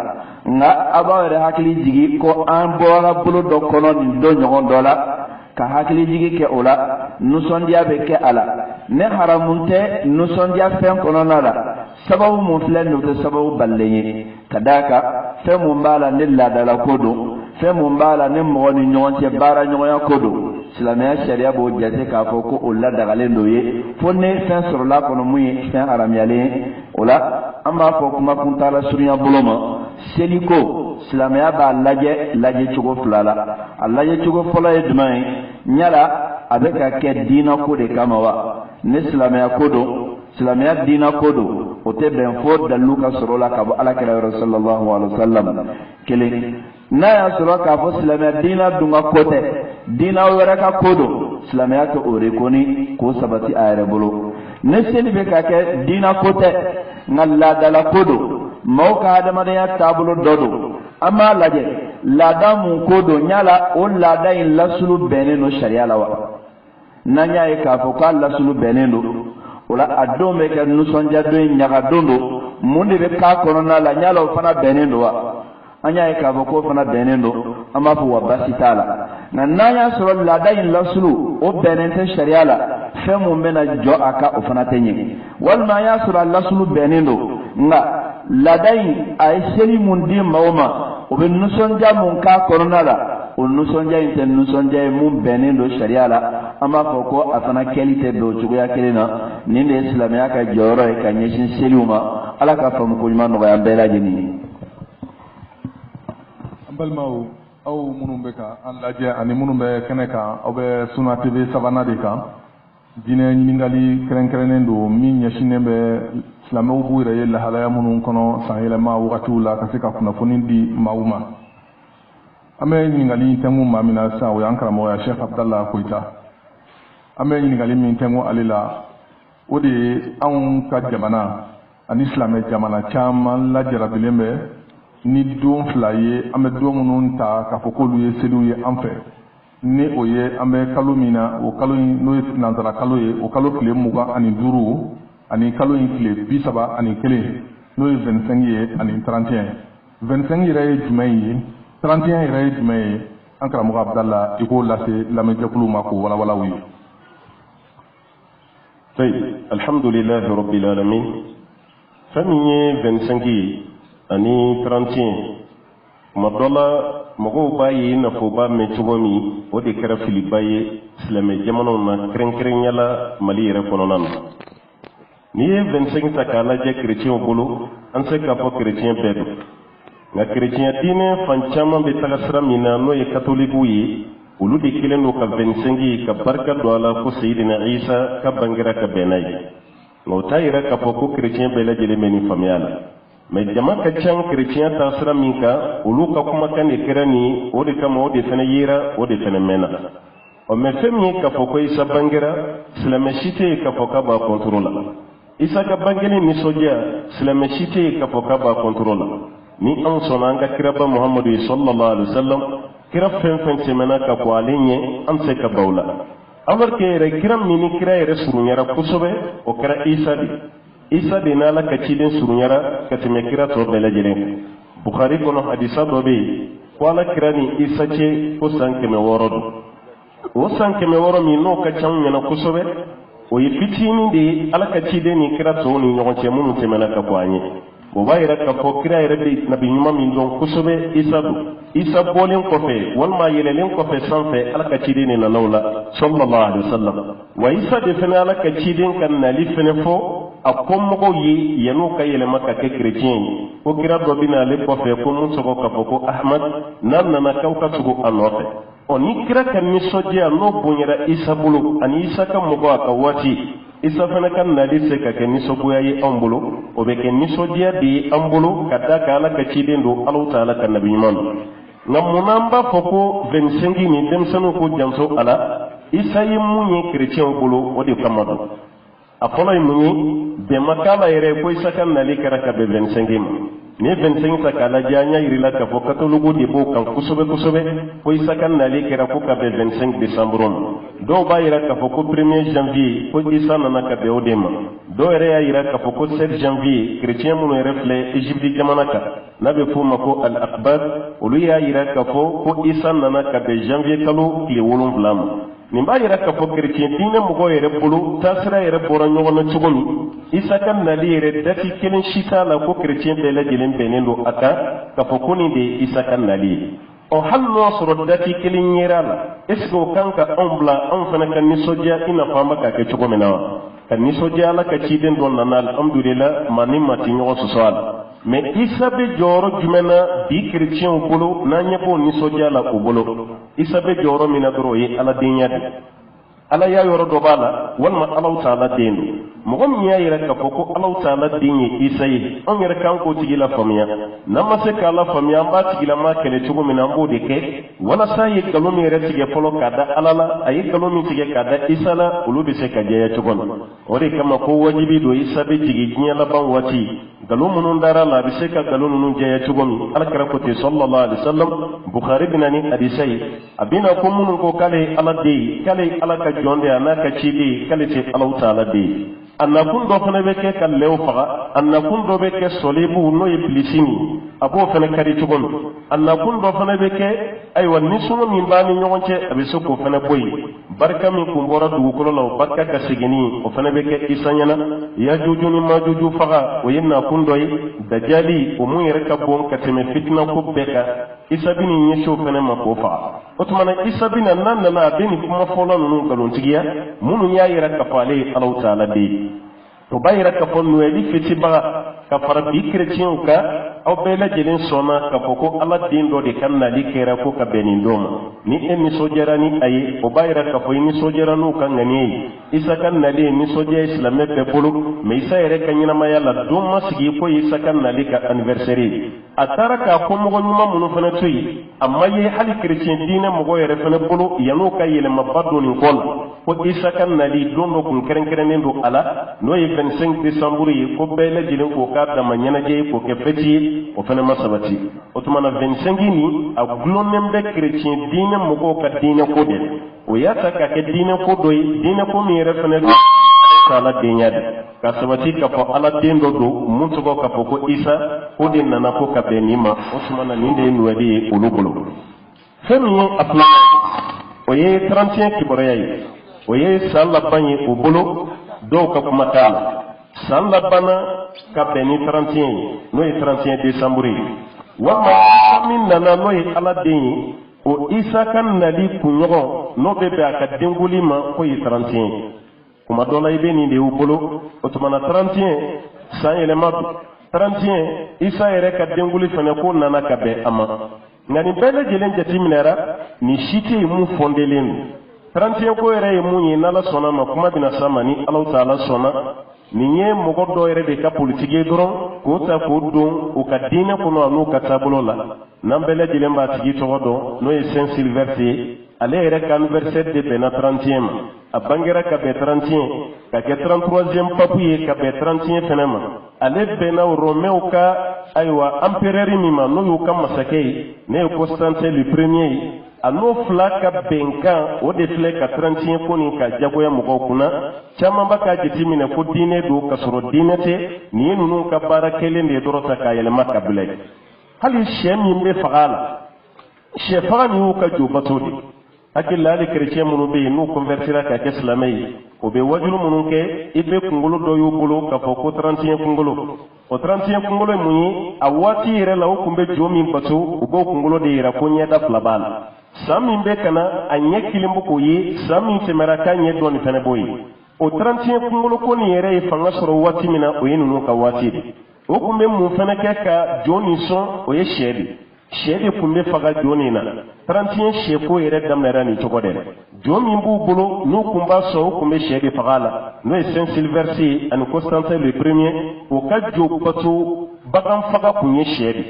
Speaker 1: nga aba yɛrɛ hakili jigi ko an bɔra bolo dɔ kɔnɔ nin don ɲɔgɔn dɔ la ka hakili jigi kɛ o la nusɔndiya bɛ kɛ a la ne haramun tɛ nusɔndiya fɛn kɔnɔna la sababu mun filɛ nin o tɛ sababu balilen ye ka d'a kan fɛn mun b'a la ne laadala ko don fɛn mun b'a la ne mɔgɔ ni ɲɔgɔn cɛ baara ɲɔgɔnya ko don silamɛya sariya b'o jate k'a fɔ ko o ladagalen do ye fo ne fɛn sɔrɔla kɔnɔ mun ye fɛn haramuyalen ye o la an b'a fɔ kuma kuntala surunya bolo ma seliko silamɛya b'a lajɛ cogo fila la a lajɛ cogo fɔlɔ ye jumɛn ye yala a bɛ ka kɛ diina ko de kama wa ne silamɛya ko don silamɛya diina ko don o tɛ bɛn fo dalilu ka sɔrɔ la ka bɔ alakira yɔrɔ sallallahu alaihi wa sallam kelen n'a y'a sɔrɔ k'a fɔ silamɛya diina dun ka ko tɛ diina wɛrɛ ka ko don silamɛya tɛ o rekoni k'o sabati a yɛrɛ bolo ne seli bɛ ka kɛ diina ko tɛ nka laadala ko don maaw ka adamadenya taabolo dɔ don an b'a lajɛ laada mun ko don yala o laada in lasulu bɛnnen don sariya la wa n'an y'a ye k'a fɔ k'a lasulu bɛnnen don o la a don bɛ kɛ nisɔndiya don in ɲaga don don mun de bɛ k'a kɔnɔna la yala o fana bɛnnen don wa an y'a ye k'a fɔ k'o fana bɛnnen don an b'a fɔ wa basi t'a la nka n'an y'a sɔrɔ laada in lasulu o bɛnnen tɛ sariya la fɛn mun bɛna jɔ a kan o fana tɛ ɲɛ walima an y'a sɔrɔ a lasulu bɛnnen don nka laada in a ye seli mun di maaw ma o bɛ nisɔndiya mun k'a kɔnɔna la o nisɔndiya in tɛ nisɔndiya ye mun bɛnnen don sariya la an b'a fɔ ko a fana kɛli tɛ bɛn o cogoya kelen na nin de ye silamɛya ka jɔyɔrɔ ye ka ɲɛsin seliw ma ala ka faamuko ɲuman nɔgɔya an bɛɛ lajɛlen ye.
Speaker 2: An balimaw aw minnu bɛ ka an lajɛ ani minnu bɛ kɛnɛ kan aw bɛ Suna TV sabanan de kan diinɛ ɲininkali kɛrɛnkɛrɛnnen don min ɲɛsinnen bɛ silamɛw b'u yɛrɛ ye lahalaya minnu kɔnɔ san yɛlɛma wagatiw la ka se ka kunnafoni di maaw ma. An bɛ ɲininkali tɛngu maa min na sisan o y'an karamɔgɔ ye Sheikh Abdallah Koyita. An bɛ ɲininkali min tɛngu ale la o de ye anw ka jamana ani silamɛ jamana caman lajarabilen bɛ ni don fila ye an bɛ don minnu ta k'a fɔ k'olu ye seliw ye an fɛ ni o ye an bɛ kalo min na o kalo in n'o ye nansara kalo ye o kalo tile 25 ani kalo in tile 31 n'o ye 25 ye ani 31 25 yɛrɛ ye jumɛn ye 31 yɛrɛ ye jumɛn ye an karamɔgɔ Abdallah i k'o lase lamɛnjɛkuluw ma k'o walawalaw ye.
Speaker 3: Alhamdulillahi rabbil alamin fɛn min ye 25 ye ani 31 kuma dɔ la mɔgɔw b'a ye i n'a fɔ b'a mɛn cogo min o de kɛra filiba ye silamɛ jamanaw na kɛrɛnkɛrɛnya la Mali yɛrɛ kɔnɔna na n'i ye 25 ta k'a lajɛ kerecɛnw bolo an tɛ se k'a fɔ kerecɛn bɛɛ don nka kerecɛnya diinɛ fan caman bɛ taga sira min na n'o ye katolikiw ye olu de kelen don ka 25 ka barika don a la ko Seyidina Isa ka bangera ka bɛn n'a ye nka o t'a yira k'a fɔ ko kerecɛn bɛɛ lajɛlen bɛ nin faamuya la mais jama ka ca kerecɛnya ta sira min kan olu ka kumakan de kɛra nin o de kama o de fana yera o de fana mɛnna mais fɛn min ye k'a fɔ ko Isa bangera silamɛ si tɛ yen k'a fɔ k'a b'a contrôle la Isa ka bangeli nisɔndiya silamɛ si tɛ yen k'a fɔ k'a b'a contrôle la ni anw sɔnna an ka kiraba Muhammadu ye sallallahu alaihi wa sallam kira fɛn fɛn tɛmɛna ka bɔ ale ɲɛ an tɛ se ka baw la alors que yɛrɛ kira min ni kira yɛrɛ surunyara kosɛbɛ o kɛra Isa de Isa de n'ala ka ciden surunyara ka tɛmɛ kira tɔ bɛɛ lajɛlen kan Bukhari kɔnɔ hadisa dɔ bɛ yen ko ala kira ni Isa cɛ ko san 600 don o san 600 min n'o ka ca ɲɛna kosɛbɛ o ye fitinin de ye ala ka ciden ni kira tɔw ni ɲɔgɔn cɛ minnu tɛmɛna ka bɔ an ye o b'a yɛrɛ k'a fɔ kira yɛrɛ bɛ nabi ɲuman min dɔn kosɛbɛ Isa don Isa bɔlen kɔfɛ walima yɛlɛlen kɔfɛ sanfɛ ala ka ciden de nana o la sallallahu alaihi wa sallam wa Isa de fana ala ka ciden ka nali fana fɔ a ko mɔgɔw ye yan'u ka yɛlɛma ka kɛ kerecɛn ye ko kira dɔ bɛ n'ale kɔfɛ ko mun sɔgɔ k'a fɔ ko Ahmad n'a nana k'aw ka tugu a nɔfɛ ni kira ka nisɔndiya n'o bonyara Isa bolo ani Isa ka mɔgɔ a ka waati Isa fana ka nali se ka kɛ nisɔngoya ye an bolo o bɛ kɛ nisɔndiya de ye an bolo ka da ka ala ka ciden don Alahu Taala ka nabi ɲuman don nka mun na an b'a fɔ ko 25 ni denmisɛnninw ko janso a la Isa ye mun ye kerecɛnw bolo o de kama don a fɔlɔ ye mun ye bɛnma k'a la yɛrɛ ko Isa ka nali kɛra ka bɛn 25 ma ni 25 ta kala janya irila ka fo katologo de bo kan kusobe ko isa kan nali kera ko ka be 25 décembre do ba ira ka fo ko 1er janvier ko isa nana ka be odema do ere ya ira ka fo ko 7 janvier chrétien mu refle Égypte jamana ka nabe fo mako al aqbad olu ya ira ka fo ko isa nana ka be janvier kalo le wolon blam ni ba ira ka fo chrétien dine mu go ere bulu tasra ere boro nyogona chugomi isa kan nali ere dati kelen shita la ko chrétien be la jelen benendo aka ka fo koni de isa kan nali o halno soro dati kelen yera est-ce que kanka ombla on fana kan ni sodia ina famba ka ke chugomina kan ni sodia la ka ciden don nanal alhamdulillah mani mati nyo sosal mais isa be joro jumena bi chrétien bolo na nyebo ni sodia la ko bolo isa be joro mina doro yi ala dinya ala ya yoro do bala walma Allah taala denu mogom nya yira ka foko Allah taala dinye isai on yira kan ko tigila famiya namma se kala famiya ba tigila ma kele tugo mina mbode ke wala sai galomi yira tige folo kada alala ayi galomi tige kada isala ulubi se ka jeya tugon ore kama ko wajibi do isabe tigi nya la ban wati galomu nun dara la bi se ka galomu nun jeya tugon alkara ko te sallallahu alaihi wasallam bukhari binani hadisai abina ko mun ko kale ala de kale ala ka jonde anaka cidi kale te Allah taala de annakun do fana be ke kallew faga annakun do be ke solibu no iblisini abo fana kari tugon annakun do fana be ke ay wan nisuno min bani nyonce abe soko fana boy barka min kumbora du ko law barka ka sigini o fana be ke isanyana ya juju ni majuju faga o yenna kun doy dajali o mun yere ka bon ka teme fitna ko beka isabini nyesho fana ma ko faga otumana isabina nan na beni kuma fola nunu galon tigiya munu ya yere ka fale Allah taala de to bayira ka fon nueli fiti ba ka fara bi chrétien ka aw bela jelen sona ka foko ala dindo de kanna likera ko ka benin doma ni en sojerani ayi o bayira ka fo ni sojeranu kan ngani isa kan nali ni soje islame be bolu me isa yere kan nyina ma yalla dum masigi ko isa kan nali ka anniversary atara ka ko mo nyuma munu fana toyi amma ye hali chrétien dina mo go yere fana bolu yanu ka yele mabado ni ko isa kan nali dondo kun keren keren ndo ala no 25 décembre yi ko bela jelen ko ka da manyana je ko ke feti o fana masabati o to mana 25 ni a glonem be chrétien dine mo ko ka dine ko de o ya ta ka ke dine ko doy dine ko mi refana sala dinya de ka sabati ka fo ala dendo do mun to ko ka fo ko isa ko din nana ko ka be ni ma o to mana ni de nuwadi ulugulu fami apla o ye 31 kiborayai o ye sala banye o bolo do ka kuma kala sala bana ka beni 31 no 31 décembre wama min nana no ala den o isa kan nali kunyogo no bebe aka denguli ma ko 31 kuma dola ibe ni de ubolo o to mana 31 san elema 31 isa ere ka denguli fane ko nana ka be ama ngani bele jelen jati minera ni shite mu fondelen 31 ko ere mu ni nala sona ma kuma bina sama ni Allah taala sona ni ye mogo do ere de ka politique doron ko ta ko don o ka dine ko no ka tabulo la nambele jelen ba tigi to do no e Saint Sylvestre ale ere ka anniversaire de bena 30e a bangera ka be 31 ka ke 33e papuye ka be 31 fenema ale bena Romeo ka aywa empereur mima no yo ka masakei ne Constantin le premier ano flaka benka o de fleka 31 ko ni ka jagoya mugo kuna chama baka jitimine ko dine do ka soro dine te ni nunu ka barakele de dorota ka yele makka bilay hali shemi mbe fagala she fagani u ka jobatodi akilla ali chrétien munu be nu convertira ka islamai o be wajulu munu ke ibe kungolo do yo bolo ka foko 31 kungolo o 31 kungolo muni awati ire la o kumbe jomi batu o bo kungolo de ira ko nyeda flabala sami be kana anye kilimbu ko yi sami temera kanye doni fene boyi o 31 kungolo ko ni yere fanga soro wati mina o yinu ka wati o kumbe mu fene ke ka joni son o ye shedi kumbe faga joni na 31 sheko yere damera ni chokode jomi mbu bulu nu kumba so kumbe shedi fagala no Saint Sylvestre an Constantin le premier o ka jokpato bagam faga kunye shedi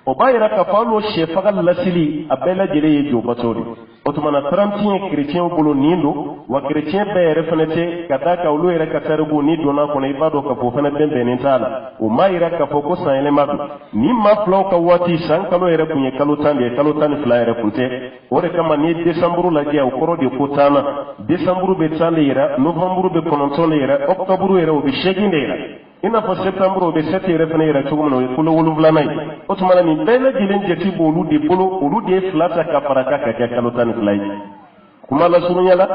Speaker 3: o bayira ka falo shefagal lasili abela jere ye jobatori o tumana 31 chrétien bolo nindo wa chrétien be refanete kataka ulu ere kataribu ni dona kono ibado ka fo fana bembe nentala o mayira ka fo ko san ele madu ni ma flow ka wati san kalo ere kunye kalo tande fla ere punte ore kama ni décembre la je o koro de kotana décembre be tande ira novembre be konontone ira octobre ere o be sheginde ira ina fa septembre be sete ere fana ira chugumno e kulo wulu vlanai o tumana ni bele jilen jeti bolu de bolo olu de flata ka faraka ka kalo tande fly kuma la sununyala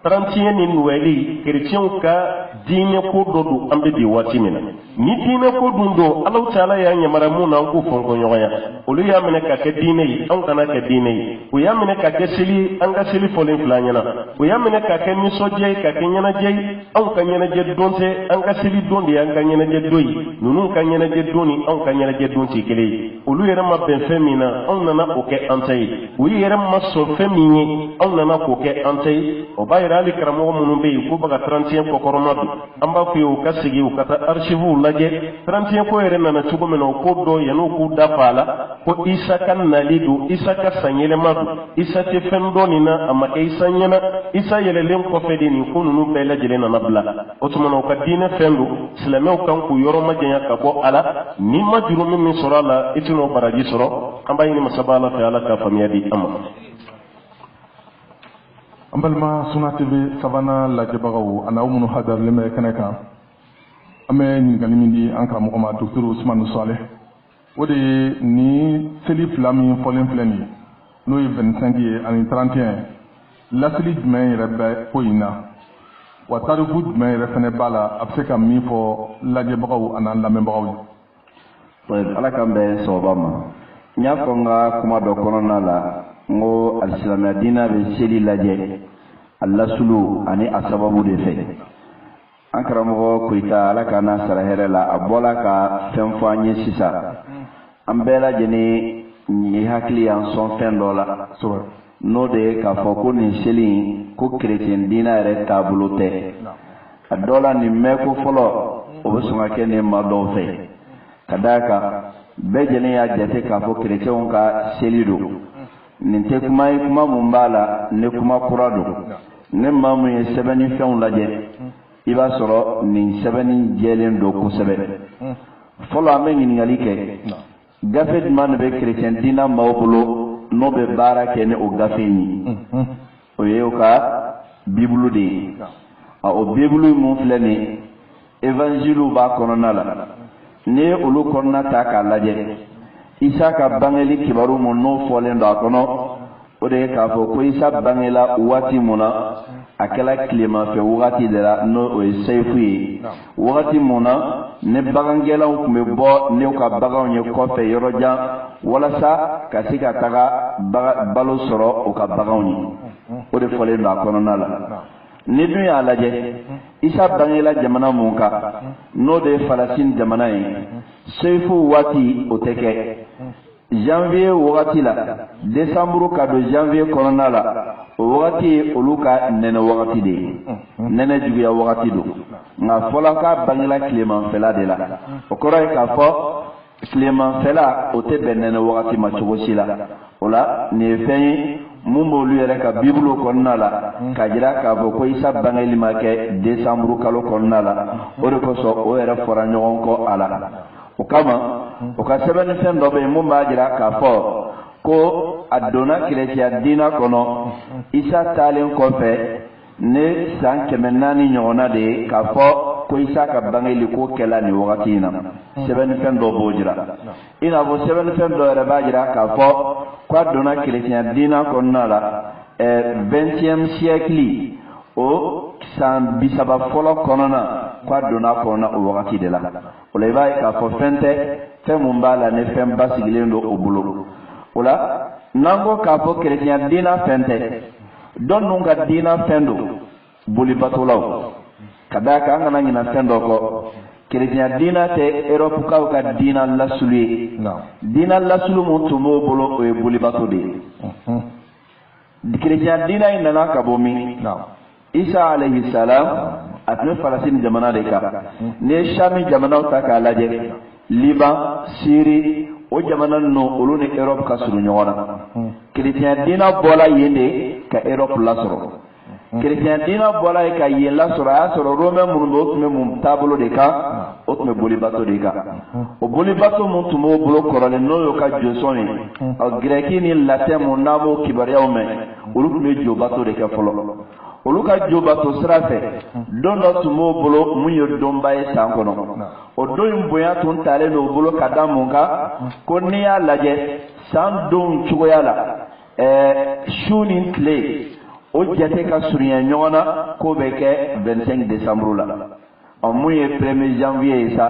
Speaker 3: 31 ni nuweli chrétien ka dine ko dodu ambe di watimina ni dine ko dundo Allah taala ya nyamara muna ko fonko nyoya olu ya mene ka ke dine yi an kana ka dine yi o ya mene ka ke sili an ga sili folen flanyana o ya mene ka ke misoje ka ke nyana je an ka nyana je donte an ga sili dondi an ka nyana je doyi nunu ka nyana je doni an ka nyana je donti kele olu yere ma ben femina an nana o ke antai o yere ma so femini an nana ko ke antai o ba ali karamo munun be ko baga 31 ko koromadu amba ko yo kasigi o kata archive laje 31 ko ere nana tugo meno ko do yano ko dafala ko isa kan nalidu isa ka sanyele madu isa te fendo nina amma ke isa nyana isa yele len ko fedi ni ko nunu be laje na nabla o tumano ka dina fendo silame kan ko yoro majanya ka bo ala ni majuru min sorala itino baraji soro amba yini masabala fa ala ka famiyadi amma
Speaker 2: ambalma Suna TV sabana lajɛbagaw ana minnu hadarilen bɛ kɛnɛ kan an bɛ ɲininkali min di an karamɔgɔ ma Dr Usmanu Saleh o de ye ni seli fila min fɔlen filɛ nin ye n'o ye 25 ye ani 31 laseli jumɛn yɛrɛ bɛ ko in na wa tariku jumɛn yɛrɛ fɛnɛ b'a la a bɛ se ka min fɔ lajɛbagaw an'an lamɛnbagaw ye.
Speaker 1: Ala k'an bɛn sababa ma n y'a fɔ n ka kuma dɔ kɔnɔna la n ko alisilamɛya diinɛ bɛ seli lajɛ a lasulu ani a sababu de fɛ an karamɔgɔ Koyita Ala k'a n'a sara hɛrɛ la a bɔla ka fɛn fɔ an ye sisan an bɛɛ lajɛlen ye hakili y'an sɔn fɛn dɔ la n'o de ye k'a fɔ ko nin seli in ko kerecɛn diinɛ yɛrɛ taabolo tɛ a dɔ la nin mɛn ko fɔlɔ o bɛ sɔn ka kɛ nin maa dɔw fɛ ka d'a kan bɛɛ lajɛlen y'a jate k'a fɔ kerecɛnw ka seli don nin tɛ kuma ye kuma mun b'a la ne kuma kura don ne maa mun ye sɛbɛnni fɛnw lajɛ i b'a sɔrɔ nin sɛbɛnni jɛlen don kosɛbɛ fɔlɔ an bɛ ɲininkali kɛ gafe jumɛn de bɛ kerecɛn diinɛ maaw bolo n'o bɛ baara kɛ ni o gafe in ye o ye o ka bibulu de ye o bibulu mun filɛ nin ye évangile b'a kɔnɔna la n'i ye olu kɔnɔna ta k'a lajɛ Isa ka bangeli kibaru mun n'o fɔlen don a kɔnɔ o de ye k'a fɔ ko Isa bangela waati mun na a kɛla tilemafɛ wagati de la n'o o ye seyifu ye wagati mun na ne bagangɛlaw tun bɛ bɔ n'u ka baganw ye kɔfɛ yɔrɔ jan walasa ka se ka taga balo sɔrɔ u ka baganw ye o de fɔlen don a kɔnɔna la ni dun y'a lajɛ Isa bangela jamana mun kan n'o de ye Falasini jamana ye seyifu waati o tɛ kɛ janvier wagati la décembre ka don janvier kɔnɔna la o wagati ye olu ka nɛnɛ wagati de ye nɛnɛ juguya wagati don nka fɔla k'a bangela tilemanfɛla de la o kɔrɔ ye k'a fɔ tilemanfɛla o tɛ bɛn nɛnɛ wagati ma cogo si la o la nin ye fɛn ye mun b'olu yɛrɛ ka bibulu kɔnɔna la ka jira k'a fɔ ko Isa bangeli ma kɛ décembre kalo kɔnɔna la o de kosɔn o yɛrɛ fɔra ɲɔgɔn kɔ a la o kama o ka sɛbɛnnifɛn dɔ bɛ yen mun b'a jira k'a fɔ ko a donna kerecɛnya diinɛ kɔnɔ Isa taalen kɔfɛ ne san 400 ɲɔgɔnna de ye k'a fɔ ko Isa ka bangeli ko kɛla nin wagati in na sɛbɛnnifɛn dɔ b'o jira i n'a fɔ sɛbɛnnifɛn dɔ yɛrɛ b'a jira k'a fɔ ko a donna kerecɛnya diinɛ kɔnɔna la 20e siècle o san 30 fɔlɔ kɔnɔna k'a donna kɔnɔna o wagati de la o la i b'a ye k'a fɔ fɛn tɛ fɛn mun b'a la ni fɛn basigilen don o bolo o la n'an ko k'a fɔ kerecɛnya diinɛ fɛn tɛ dɔ ninnu ka diinɛ fɛn don bolibatolaw ka d'a kan an kana ɲinɛ fɛn dɔ kɔ kerecɛnya diinɛ tɛ Europe-kaw ka diinɛ lasulu ye diinɛ lasulu mun tun b'o bolo o ye bolibato de ye kerecɛnya diinɛ in nana ka bɔ min Isa alayhi salam a tun bɛ Falasini jamana de kan n'i ye Sami jamanaw ta k'a lajɛ Liban Syrie o jamana ninnu olu ni Europe ka surun ɲɔgɔn na chrétien dina bola yende ka Europe la soro chrétien dina bola ka yella soro ya soro romain mun do tume mun tablo de ka o tume boli bato de ka o boli bato mun tumo bolo korole no yo ka josoni o greki ni latin mun nabo kibariya me olu tume jo bato de ka folo olu ka jo bato sirafe don do tumo bolo mun yo domba e sankono o do yumboya tun tale no bolo kada munga ko ni ya laje san don chugoya la shooting play o jate ka surunya ɲɔgɔn na ko bɛ kɛ 25 décembre la mun ye 1er janvier sa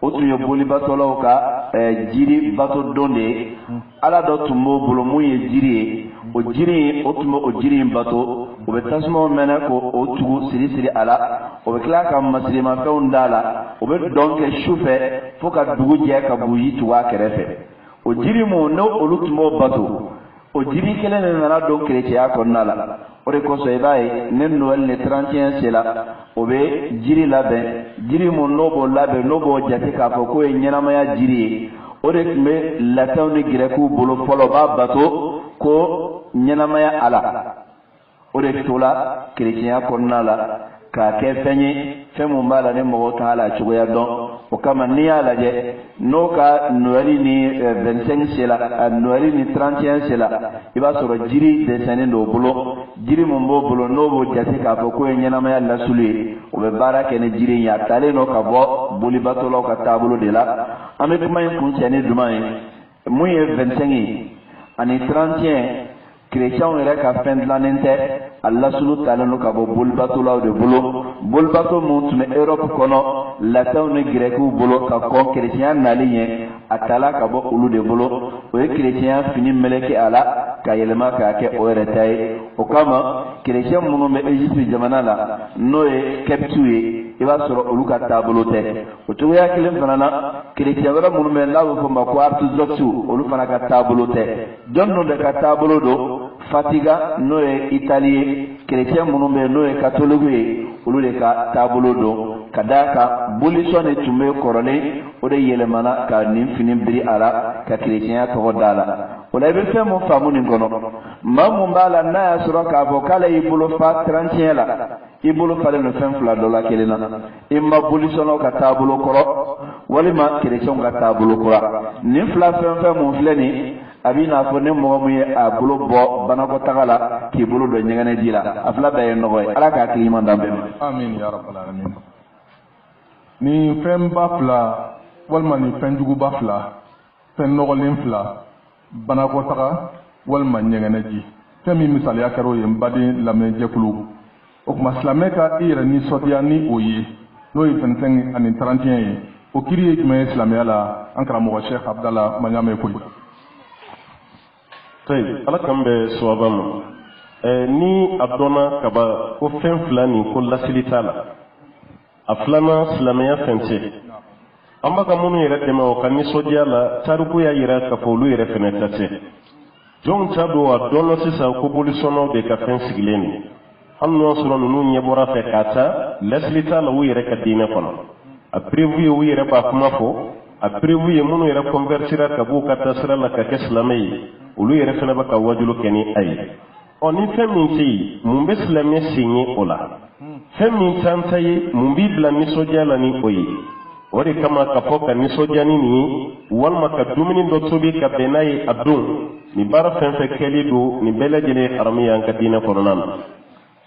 Speaker 1: o tun ye bolibatɔlaw ka jiri bato don de ye ala dɔ tun b'o bolo mun ye jiri ye o jiri o tun bɛ o jiri in bato o bɛ tasumaw mɛnɛ ko o tugu siri siri a la o bɛ tila ka masirimafɛnw d'a la o bɛ dɔn kɛ su fɛ fo ka dugu jɛ ka buji tugu a kɛrɛfɛ o jiri mun n'o olu tun b'o bato o jiri kelen de nana don chrétien kɔnɔna la o de kosɔn i b'a ye ne Noël ni 31 sera o bɛ jiri labɛn jiri mun n'o b'o labɛn n'o b'o jate k'a fɔ k'o ye ɲɛnamaya jiri ye o de tun bɛ latɛnw ni gɛrɛkiw bolo fɔlɔ b'a bato ko ɲɛnamaya a la o de tola chrétien kɔnɔna la k'a kɛ fɛn ye fɛn mun b'a la ni mɔgɔw t'a la cogoya dɔn o kama n'i y'a lajɛ n'o ka Noël ni 25 sera Noël ni 31 sera i b'a sɔrɔ jiri dɛsɛnnen don o bolo jiri mun b'o bolo n'o b'o jate k'a fɔ k'o ye ɲɛnamaya lasulu ye o bɛ baara kɛ ni jiri in ye a talen don ka bɔ bolibatɔlaw ka taabolo de la an bɛ kuma in kuncɛ ni jumɛn ye mun ye 25 ye ani 31 chrétiens yɛrɛ ka fɛn dilannen tɛ a lasulu talen don ka bɔ bolibatɔlaw de bolo bolibato mun tun bɛ Europe kɔnɔ latɛnw ni gɛrɛkiw bolo ka kɔn chrétien nali ɲɛ a tala ka bɔ olu de bolo o ye chrétien fini meleke a la ka yɛlɛma k'a kɛ o yɛrɛ ta ye o kama chrétien minnu bɛ Égypte jamana la n'o ye kɛptiw ye i b'a sɔrɔ olu ka taabolo tɛ o cogoya kelen fana na chrétien wɛrɛ minnu bɛ n'a bɛ fɔ ma ko orthodoxiw olu fana ka taabolo tɛ jɔn ninnu de ka taabolo don Fatiga n'o ye Itali ye chrétien minnu bɛ n'o ye catholique ye olu de ka taabolo don ka d'a kan bolisɔn de tun bɛ kɔrɔlen o de yɛlɛmana ka nin fini biri a la ka chrétienya tɔgɔ d'a la o la i bɛ fɛn mun faamu nin kɔnɔ maa mun b'a la n'a y'a sɔrɔ k'a fɔ k'ale y'i bolo fa 31 la i bolo falen don fɛn fila dɔ la kelen na i ma bolisɔnnaw ka taabolo kɔrɔ walima chrétienw ka taabolo kura nin fila fɛn fɛn mun filɛ nin a b'i n'a fɔ ni mɔgɔ min ye a bolo bɔ banakɔtaga la k'i bolo don ɲɛgɛnɛji la a fila bɛɛ ye nɔgɔ ye ala k'a tigi ɲuman dan bɛɛ ma.
Speaker 2: Amin ya rabbal alamin. Ni fɛn ba fila walima ni fɛn juguba fila fɛn nɔgɔlen fila banakɔtaga walima ɲɛgɛnɛji fɛn min misaliya kɛra o ye n baden lamɛnjɛkulu o tuma silamɛ ka i yɛrɛ nisɔndiya ni o ye n'o ye 25 ani 31 ye o kiri ye jumɛn ye silamɛya la an karamɔgɔ Sheikh Abdallah Maɲame Koyi.
Speaker 3: Ala k'an bɛ sababa ma ni a dɔnna kaba ko fɛn fila nin ko lasili t'a la a filanan silamɛya fɛn tɛ an b'a ka minnu yɛrɛ dɛmɛ o ka nisɔndiya la tariku y'a yira k'a fɔ olu yɛrɛ fɛnɛ ta tɛ jɔnw ta don a dɔnna sisan ko bolisɔnnaw de ka fɛn sigilen don hali n'o y'a sɔrɔ ninnu ɲɛ bɔra fɛ k'a ta lasili t'a la u yɛrɛ ka diinɛ kɔnɔ a prévu ye u yɛrɛ b'a kuma fɔ a prévu ye minnu yɛrɛ convertira ka b'u ka taasira la ka kɛ silamɛ ye olu yɛrɛ fana bɛ ka wajulu kɛ ni a ye ni fɛn min tɛ yen mun bɛ silamɛ sen ye o la fɛn min t'an ta ye mun b'i bila nisɔndiya la ni o ye o de kama ka fɔ ka nisɔndiya ni nin ye walima ka dumuni dɔ tobi ka bɛn n'a ye a don nin baara fɛn fɛn kɛlen don nin bɛɛ lajɛlen ye haramu ye an ka diinɛ kɔnɔna na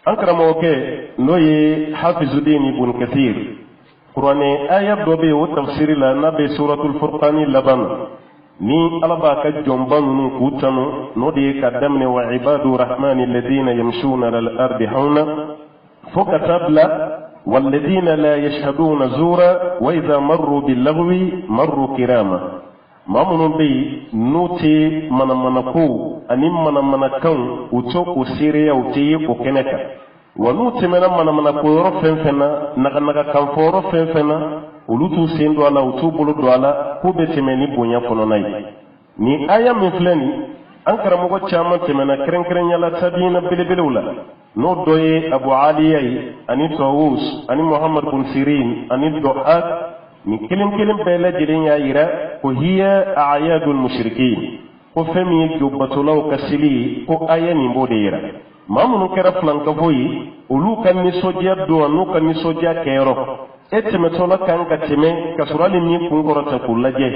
Speaker 3: an karamɔgɔkɛ n'o ye Hafizudin Ibn Kathir kuranɛ aya dɔ bɛ yen o tafsiri la n'a bɛ suratul Furqani laban na ni ala b'a ka jɔnba ninnu k'u tanu n'o de ye ka daminɛ wa ibadu rahmani alladhina yamshuna ala al-ardi hawna fo ka taa bila walladhina la yashhaduna zura wa idha marru bil-laghwi marru kirama maa minnu bɛ yen n'u tɛ manamanako ani manamanakan u to o seereya u tɛ ye o kɛnɛ kan wa n'u tɛmɛna manamanako yɔrɔ fɛn fɛn na naganagakanfɔ yɔrɔ fɛn fɛn na olu t'u sen don a la u t'u bolo don a la k'u bɛ tɛmɛ ni bonya kɔnɔna ye ni aya min filɛ nin an karamɔgɔ caman tɛmɛna kɛrɛnkɛrɛnyala tabiina belebelew la n'o dɔ ye Abu Aliya ye ani Tawus ani Muhammad bin Sirin ani Dohak ni kelen kelen bɛɛ lajɛlen y'a yira ko hiya a'yadul mushrikin ko fɛn min ye jobatolaw ka seli ye ko aya nin b'o de yira maa minnu kɛra filankafo ye olu ka nisɔndiya don n'u ka nisɔndiya kɛyɔrɔ e tɛmɛtɔla kan ka tɛmɛ ka sɔrɔ hali min kun kɔrɔta k'o lajɛ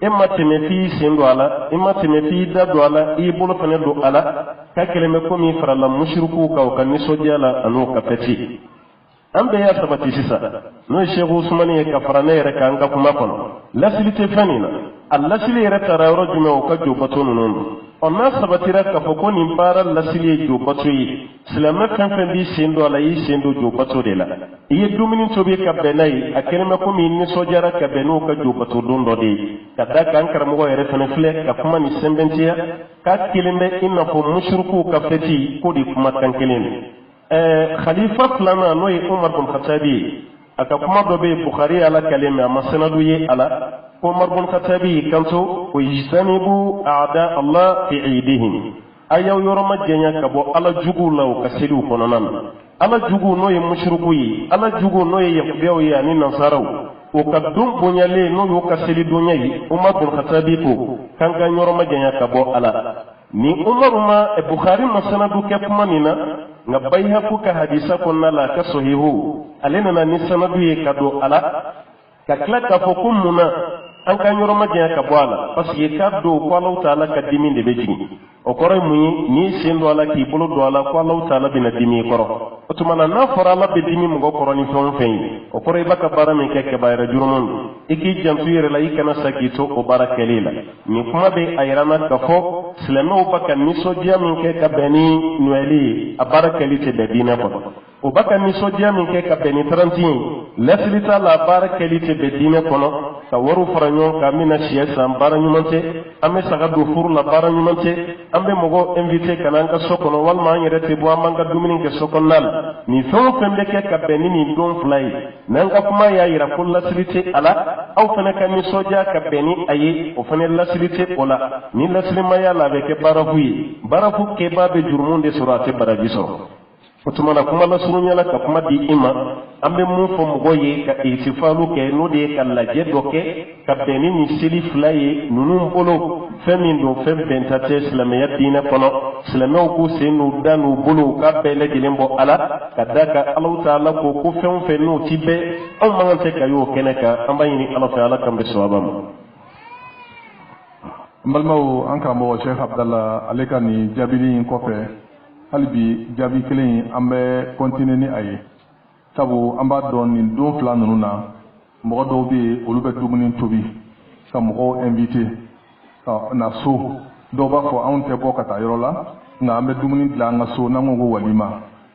Speaker 3: e ma tɛmɛ f'i sen don a la i ma tɛmɛ f'i da don a la i bolo fɛnɛ don a la ka kɛlɛ bɛ komi farala musirikuw kan u ka nisɔndiya la an'u ka fɛti an bɛɛ y'a sabati sisan n'o ye Sheikh Usmani ye ka fara ne yɛrɛ kan an ka kuma kɔnɔ lasili tɛ fɛn nin na a lasili yɛrɛ taara yɔrɔ jumɛn o ka jobato ninnu don n'a sabatira k'a fɔ ko nin baara lasili ye jobato ye silamɛ fɛn fɛn b'i sen don a la y'i sen don jobato de la i ye dumuni tobi ka bɛn n'a ye a kɛlen bɛ komi i nisɔndiyara ka bɛn n'o ka jobato don dɔ de ye ka da kan karamɔgɔ yɛrɛ fɛnɛ filɛ ka kuma ni sɛnbɛntiya k'a kelen bɛ i n'a fɔ musirikuw ka fɛti ko de kuma kan kelen don khalifa filanan n'o ye Umar bin Khattabi ye a ka kuma dɔ bɛ yen Bukhari ala kalen mɛ a ma sanadu ye a la ko Umar bin Khattabi y'i kanto ko ijtanibu a'da Allah fi idihim a y'aw yɔrɔ ma janya ka bɔ ala juguw la u ka seliw kɔnɔna na ala juguw n'o ye mushriku ye ala juguw n'o ye yahudiyaw ye ani nasaraw o ka don bonyalen n'o y'o ka seli donya ye Umar bin Khattabi ko kan ka yɔrɔ ma janya ka bɔ ala ni Umar ma Bukhari ma sanadu kɛ kuma nin na nga Bayhaqi ka hadisa kɔnɔna la ka sahihu ale nana ni sanadu ye ka don a la ka tila k'a fɔ ko mun na an ka yɔrɔ ma janya ka bɔ a la parce que k'a don ko Alahu Taala ka dimi de bɛ jigin o kɔrɔ ye mun ye n'i sen don a la k'i bolo don a la ko Alahu Taala bɛna dimi i kɔrɔ o tuma na n'a fɔra Ala bɛ dimi mɔgɔ kɔrɔ ni fɛn o fɛn ye o kɔrɔ i b'a ka baara min kɛ kɛbayɛrɛ juruman don i k'i janto i yɛrɛ la i kana sa k'i to o baara kɛli la nin kuma bɛ a yira n na k'a fɔ silamɛw b'a ka nisɔndiya min kɛ ka bɛn ni Noëli ye a baara kɛli tɛ bɛn diinɛ kɔnɔ o b'a ka nisɔndiya min kɛ ka bɛn ni 30 ye lasili t'a la a baara kɛli tɛ bɛn diinɛ kɔnɔ ka wariw fara ɲɔgɔn kan an bɛna siyɛ san baara ɲuman tɛ an bɛ saga don furu la baara ɲuman tɛ an bɛ mɔgɔ invité ka na an ka so kɔnɔ walima an yɛrɛ tɛ bɔ an b'an ka dumuni kɛ so kɔnɔna la nin fɛn o fɛn bɛ kɛ ka bɛn ni nin don fila ye n'an ka kuma y'a yira ko lasili tɛ a la aw fana ka nisɔndiya ka bɛn ni a ye o fana lasili tɛ o la ni lasili ma y'a la a bɛ kɛ baarafu ye baarafu kɛbaa bɛ jurumun de sɔrɔ a tɛ baraji sɔrɔ o tuma na kuma lasurunya la ka kuma di i ma an bɛ mun fɔ mɔgɔ ye ka ihtifalu kɛ n'o de ye ka lajɛ dɔ kɛ ka bɛn ni nin seli fila ye ninnu bolo fɛn min don fɛn bɛnta tɛ silamɛya diinɛ kɔnɔ silamɛw k'u sen n'u da n'u bolo k'a bɛɛ lajɛlen bɔ a la ka da ka Alahu Taala ko fɛn o fɛn n'o ti bɛɛ anw man kan tɛ ka y'o kɛnɛ kan an b'a ɲini Ala fɛ Ala k'an bɛ sawaba ma.
Speaker 2: N balimaw an karamɔgɔ Sheikh Abdallah ale ka nin jaabili in kɔfɛ hali bi jaabi kelen an bɛ continuer ni a ye sabu an b'a dɔn nin don fila ninnu na mɔgɔ dɔw bɛ yen olu bɛ dumuni tobi ka mɔgɔw invité ka na so dɔw b'a fɔ anw tɛ bɔ ka taa yɔrɔ la nka an bɛ dumuni dilan an ka so n'an ko ko walima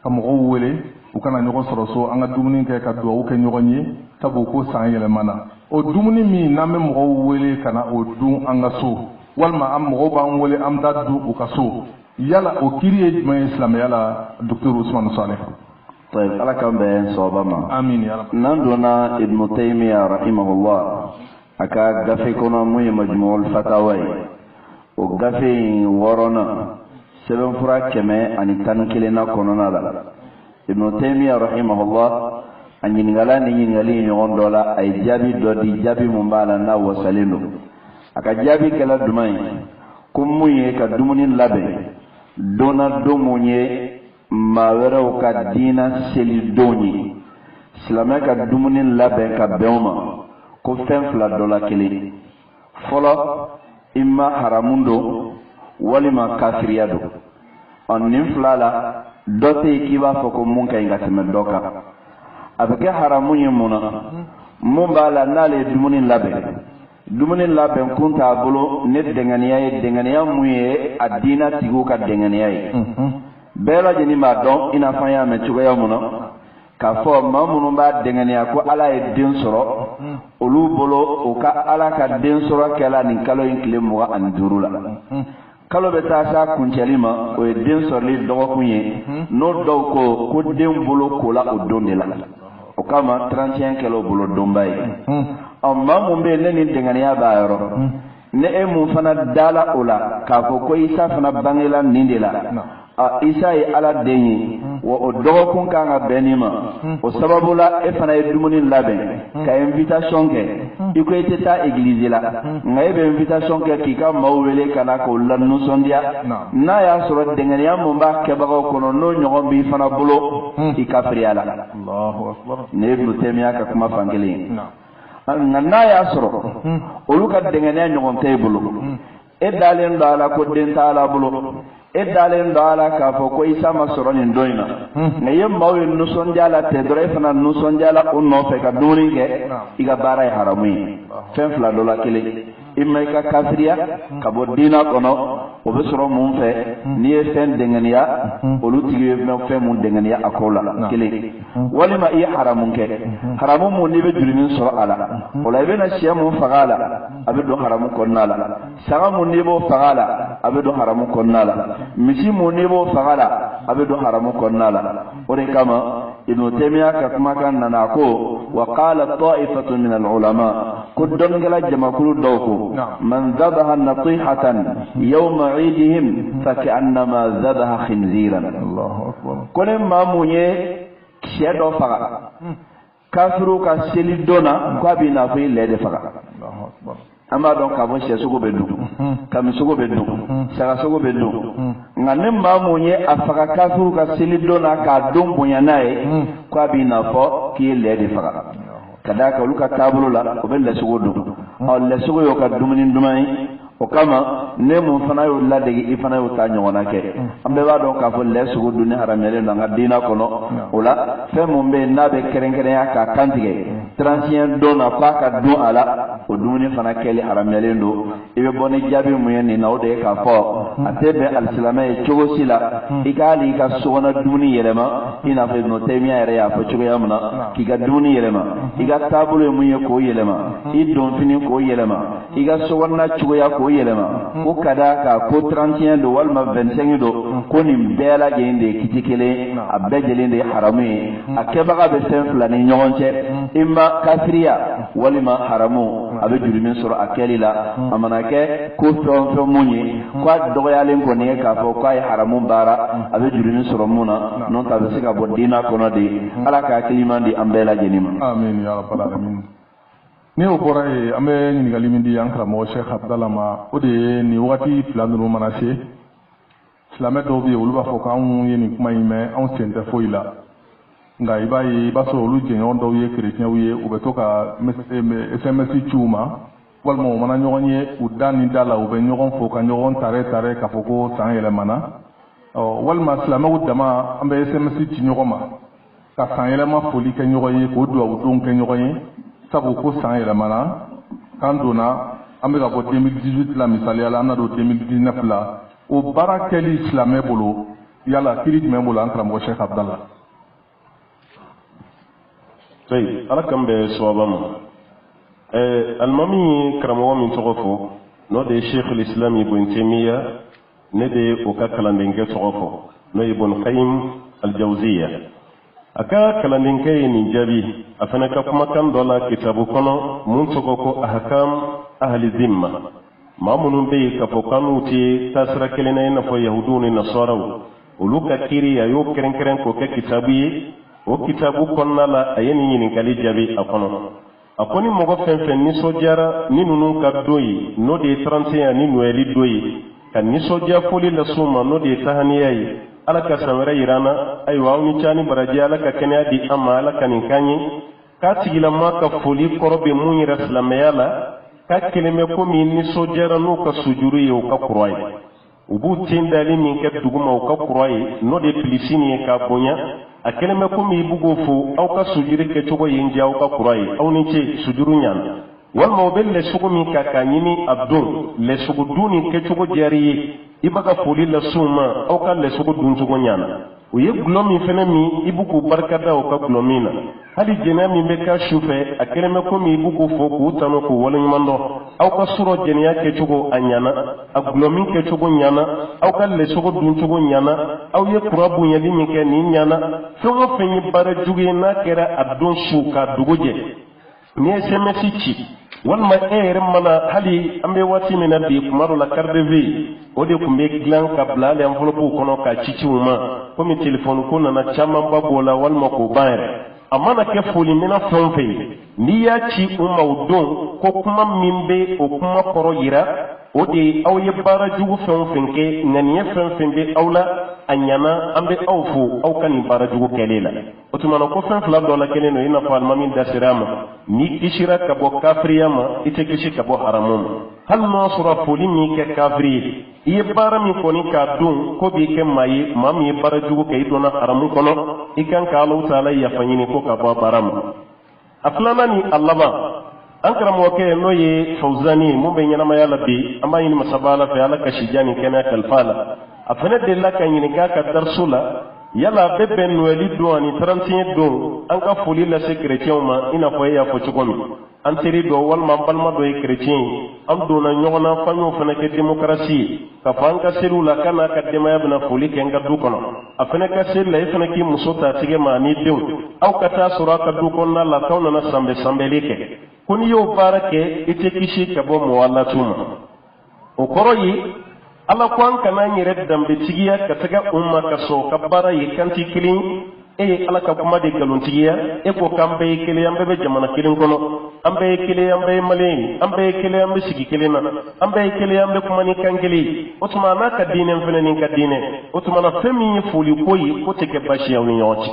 Speaker 2: ka mɔgɔw wele u kana ɲɔgɔn sɔrɔ so an ka dumuni kɛ ka dugawu kɛ ɲɔgɔn ye sabu ko san yɛlɛmana o dumuni min n'an bɛ mɔgɔw wele ka na o dun an ka so walima an mɔgɔw b'an wele an bɛ taa dun u ka so yala o kiri ye jumɛn ye silamɛya la Dr. Usman Saleh.
Speaker 1: طيب ala k'an bɛn sawaba ma.
Speaker 2: Amin ya Rabbi.
Speaker 1: n'an donna Ibn Taymiya rahimahullah a ka gafe kɔnɔ mun ye Majmu'ul Fatawa ye o gafe in wɔɔrɔnan sɛbɛnfura 111 kɔnɔna la Ibn Taymiya rahimahullah a ɲininkala ni ɲininkali ɲɔgɔn dɔ la a ye jaabi dɔ di jaabi mun b'a la n'a wasalen don a ka jaabi kɛla duman ye ko mun ye ka dumuni labɛn donna don mun ye maa wɛrɛw ka diina seli don ye silamɛ ka dumuni labɛn ka bɛn o ma ko fɛn fila dɔ la kelen fɔlɔ i ma haramu don walima kafiriya don nin fila la dɔ tɛ yen k'i b'a fɔ ko mun ka ɲi ka tɛmɛ dɔ kan a bɛ kɛ haramu ye mun na mun b'a la n'ale ye dumuni labɛn kun t'a bolo ne dɛŋaniya ye dɛŋaniya mun ye a diina tigiw ka dɛŋaniya ye bɛɛ lajɛlen b'a dɔn i n'a fɔ an y'a mɛn cogoya mun na k'a fɔ maa minnu b'a dɛŋaniya ko ala ye den sɔrɔ olu bolo u ka ala ka den sɔrɔ kɛla nin kalo in tile 25 la kalo bɛ taa s'a kuncɛli ma o ye den sɔrɔli dɔgɔkun ye n'o dɔw ko den bolo kola o don de la o kama 31 kɛla o bolo donba ye maa mun bɛ yen ne ni dɛŋaniya b'a yɔrɔ ne e mun fana dala o la k'a fɔ ko Isa fana bangela nin de la isa ye ala den ye wa o dɔgɔkun kan ka bɛn nin ma o sababu la e fana ye dumuni labɛn ka invitation kɛ i ko i tɛ taa église la nka e bɛ invitation kɛ k'i ka maaw wele ka na k'o la nisɔndiya n'a y'a sɔrɔ dɛngɛniya mun b'a kɛbagaw kɔnɔ n'o ɲɔgɔn b'i fana bolo i kafiriya la nin ye Ibnu Taymiya ka kuma fankelen ye nka n'a y'a sɔrɔ olu ka dɛngɛniya ɲɔgɔn tɛ i bolo e dalen don a la ko den t'a la bolo e dalen don a la k'a fɔ ko Isa ma sɔrɔ nin don in na nka i ye maaw ye nisɔndiya la ten dɔrɔn e fana nisɔndiya la o nɔfɛ ka dumuni kɛ i ka baara ye haramu ye fɛn fila dɔ la kelen i ma i ka kafiriya ka bɔ diina kɔnɔ o bɛ sɔrɔ mun fɛ n'i ye fɛn dɛngɛniya olu tigi ye fɛn mun dɛngɛniya a ko la kelen walima i ye haramu kɛ haramu mun n'i bɛ jurunin sɔrɔ a la o la i bɛna sɛ mun faga a la a bɛ don haramu kɔnɔna la saga mun n'i b'o faga a la a bɛ don haramu kɔnɔna la misi mun n'i b'o faga la a bɛ don haramu kɔnɔna la o de kama Ibnu Taymiya ka kumakan nana ko wa qala ta'ifatu min al-ulama ko dɔnnikɛla jamakulu dɔw ko man dhabaha natihatan yawma 'idihim fa ka'annama dhabaha khinziran ko ne maa mun ye sɛ dɔ faga kafiru ka seli donna ko a bɛ n'a fɔ i lɛ de faga an b'a dɔn k'a fɔ sɛ sogo bɛ dun kami sogo bɛ dun saga sogo bɛ dun nka ne maa mun ye a faga kafiru ka seli donna k'a don bonya n'a ye ko a bɛ n'a fɔ k'i ye lɛ de faga ka d'a kan olu ka taabolo la o bɛ lɛ sogo dun lɛ sogo y'o ka dumuni duman ye o kama ne mun fana y'o ladege i fana y'o ta ɲɔgɔnna kɛ an bɛɛ b'a dɔn k'a fɔ lɛ sogo dunni haramuyalen don an ka diina kɔnɔ o la fɛn mun bɛ yen n'a bɛ kɛrɛnkɛrɛnya k'a kantigɛ 31 don na f'a ka dun a la o dumuni fana kɛli haramuyalen don i bɛ bɔ ni jaabi mun ye nin na o de ye k'a fɔ a tɛ bɛn alisilamɛ ye cogo si la i ka hali i ka sokɔnɔ dumuni yɛlɛma i n'a fɔ Ibnu Taymiya yɛrɛ y'a fɔ cogoya min na k'i ka dumuni yɛlɛma i ka taabolo ye mun ye k'o yɛlɛma i donfini k'o yɛlɛma i ka sokɔnɔna cogoya k'o yɛlɛma ko ka d'a kan ko 31 don walima 25 don ko nin bɛɛ lajɛlen de ye kiti kelen a bɛɛ lajɛlen de ye haramu ye a kɛbaga bɛ fɛn fila ni ɲɔgɔn cɛ i ma kafiriya walima haramu a bɛ jurumin sɔrɔ a kɛli la a mana kɛ ko fɛn o fɛn mun ye ko a dɔgɔyalen kɔni ye k'a fɔ k'a ye haramu baara a bɛ jurumin sɔrɔ mun na n'o tɛ a bɛ se ka bɔ diina kɔnɔ de ala ka hakili ɲuman di an bɛɛ lajɛlen ma.
Speaker 2: Amin ya rabbal alamin. Ni o bɔra yen an bɛ ɲininkali min di an karamɔgɔ Sheikh Abdallah ma o de ye nin wagati fila ninnu mana se silamɛ dɔw bɛ yen olu b'a fɔ k'anw ye nin kuma in mɛn anw sen tɛ foyi la nka i b'a ye i b'a sɔrɔ olu jɛɲɔgɔn dɔw ye kerecɛnw ye u bɛ to ka SMS ci u ma walima u mana ɲɔgɔn ye u da ni da la u bɛ ɲɔgɔn fo ka ɲɔgɔn tare k'a fɔ ko san yɛlɛmana walima silamɛw dama an bɛ SMS ci ɲɔgɔn ma ka san yɛlɛma foli kɛ ɲɔgɔn ye k'o duwawudonw kɛ ɲɔgɔn ye sabu ko san yɛlɛmana k'an donna an bɛ ka bɔ 2018 la misaliya la an na don 2019 la o baara kɛli silamɛ bolo yala kiri jumɛn bolo an karamɔgɔ Sheikh Abdallah.
Speaker 3: Ala kan bɛ sababa ma alimami ye karamɔgɔ min tɔgɔ fɔ n'o de ye Sheikh l'Islam Ibn Taymiya ne de ye o ka kalandenkɛ tɔgɔ fɔ n'o ye Ibn Qayyim al-Jawziyya a ka kalandenkɛ ye nin jaabi a fana ka kumakan dɔ la kitabu kɔnɔ mun tɔgɔ ko ahkam ahli zimma maa minnu bɛ yen k'a fɔ k'an'u tɛ taasira kelen na i n'a fɔ yahudiw ni nasaraw olu ka kiiri a y'o kɛrɛnkɛrɛn k'o kɛ kitabu ye o kitabu kɔnɔna la a ye nin ɲininkali jaabi a kɔnɔ a ko ni mɔgɔ fɛn fɛn nisɔndiyara ni ninnu ka don ye n'o de ye 31 ni noɛli don ye ka nisɔndiya foli las'u ma n'o de ye tahaniya ye ala ka san wɛrɛ yira an na ayiwa aw ni ca ni baraji ala ka kɛnɛya di an ma ala ka nin k'an ye k'a tigilama ka foli kɔrɔ bɛ mun yira silamɛya la k'a kelen bɛ komi nisɔndiyara n'u ka sujuru ye u ka kura ye u b'u ten dali min kɛ duguma u ka kura ye n'o de ye pilisini ye k'a bonya a kelen bɛ komi i b'u k'o fo aw ka sujuru kɛcogo ye n diya aw ka kura ye aw ni ce sujuru ɲana walima u bɛ lɛsugu min kan k'a ɲini a don lɛsugu dun nin kɛcogo diyar'i ye i b'a ka foli las'u ma aw ka lɛsugu duncogo ɲana u ye gulɔ min fɛnɛ min i b'u k'u barikada o ka gulɔ min na hali jɛnɛya min bɛ k'a su fɛ a kelen bɛ komi i b'u k'u fo k'u tanu k'u waleɲuman dɔn aw ka sɔrɔ jɛnɛya kɛcogo a ɲana a gulɔ min kɛcogo ɲana aw ka lɛsogo duncogo ɲana aw ye kura bonyali min kɛ nin ɲana fɛn o fɛn ye baara jugu ye n'a kɛra a don su k'a dugu jɛ n'i ye SMS ci walma mana hali ambe wati mina bi kumaro la carte de vie o de kumbe glan ka blale enveloppe kono ka ciciuma komi telephone ko na chama babola walma ko bayre amana ke foli mina fonfe ni ya ci udon ko kuma mimbe o kuma koro yira o de aw ye bara jugu fonfenke ngani fonfenbe awla anyana ambe awfu aw kan bara jugu kelela o tumana ko fen fla do la keleno ina fa almamin dasirama ni kishira ka bo kafriyama ite kishi ka bo haramum hal no sura foli ni ke kafri iye bara mi koni ka dun ko bi ke mayi mami bara jugu ke idona haramu kono ikan ka Allah taala ya fanyini ko ka bo barama aflana ni allama an karamo ke no ye fawzani mu be nyana ma yalla bi amma yin masabala fa yalla ka shijani kana kalfala afana de la kan yin ga ka darsula yalla bebe no eli do ani 31 do an ka foli la secrétaire ma ina ko ya fo chukomi an teri do wal ma balma do e chrétien am do na nyona fanyo fana ke démocratie ka fanka selula kana ka dema yabna foli ke nga du kono afana ka sel la fana ki musota tige ma ni dew aw kata sura ka du konna la tawna na sambe sambelike kuni yo barake ite kishi ka bo mo wala tuma o koroyi ala kwan kana nyire dambe tigiya ka taga umma ka so ka bara yi kanti kilin ala ka kuma de galon tigiya ko kambe kile ambe be jamana kilin kono ambe kile ambe maleni ambe kile ambe sigi kilina ambe kile ambe kuma ni kangeli otuma na ka dinen fene ni ka dine otuma na femi fuli koyi ko teke bashi yaw ni yoti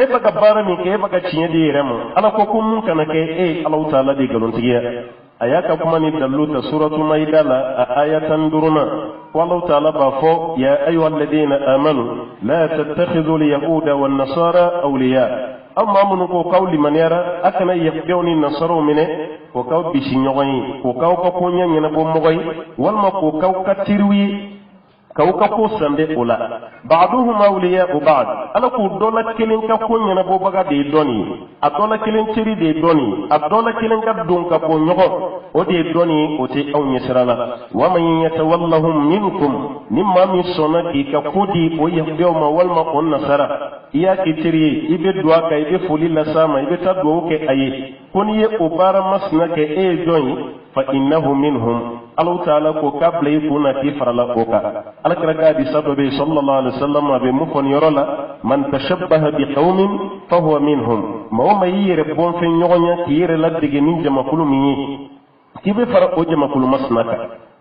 Speaker 3: baka bara mi ke baka cinye de remo ala ko kun kana ke Allah taala de galon tigiya ayaka kuma ni dalluta suratu maida la ayatan duruna wallahu ta'ala ba fo ya ayyuhalladhina amanu la tattakhidhu al-yahuda wan-nasara awliya amma mun ko kawli manera akana yaqdawni nasaru mine ko kaw bi sinyoyi ko kaw ko nyanya na bo mogoy walma ko kaw katirwi kawka ko sande ola ba'duhum awliya'u ba'd ala ko dola kelin ka ko nyana bo baga de doni adola kelin tiri de doni adola kelin ka don ka bo nyogo o de doni o te aw nyesrala wa man yatawallahum minkum mimma min sonati ka kodi o yahdew ma wal ma on nasara iya ki tiri ibe duwa ka ibe fuli la sama ibe ta do ke aye koni ye o bara masna ke doni fa innahu minhum Allah ta'ala ko kabla yakuna fi farala koka alkaraga di sababe sallallahu alaihi wasallam be mufon yorola man tashabbaha bi qaumin fa huwa minhum ma ma yire bon fe nyonya yire la dige min jama kulumi kibe fara o jama kulu masnaka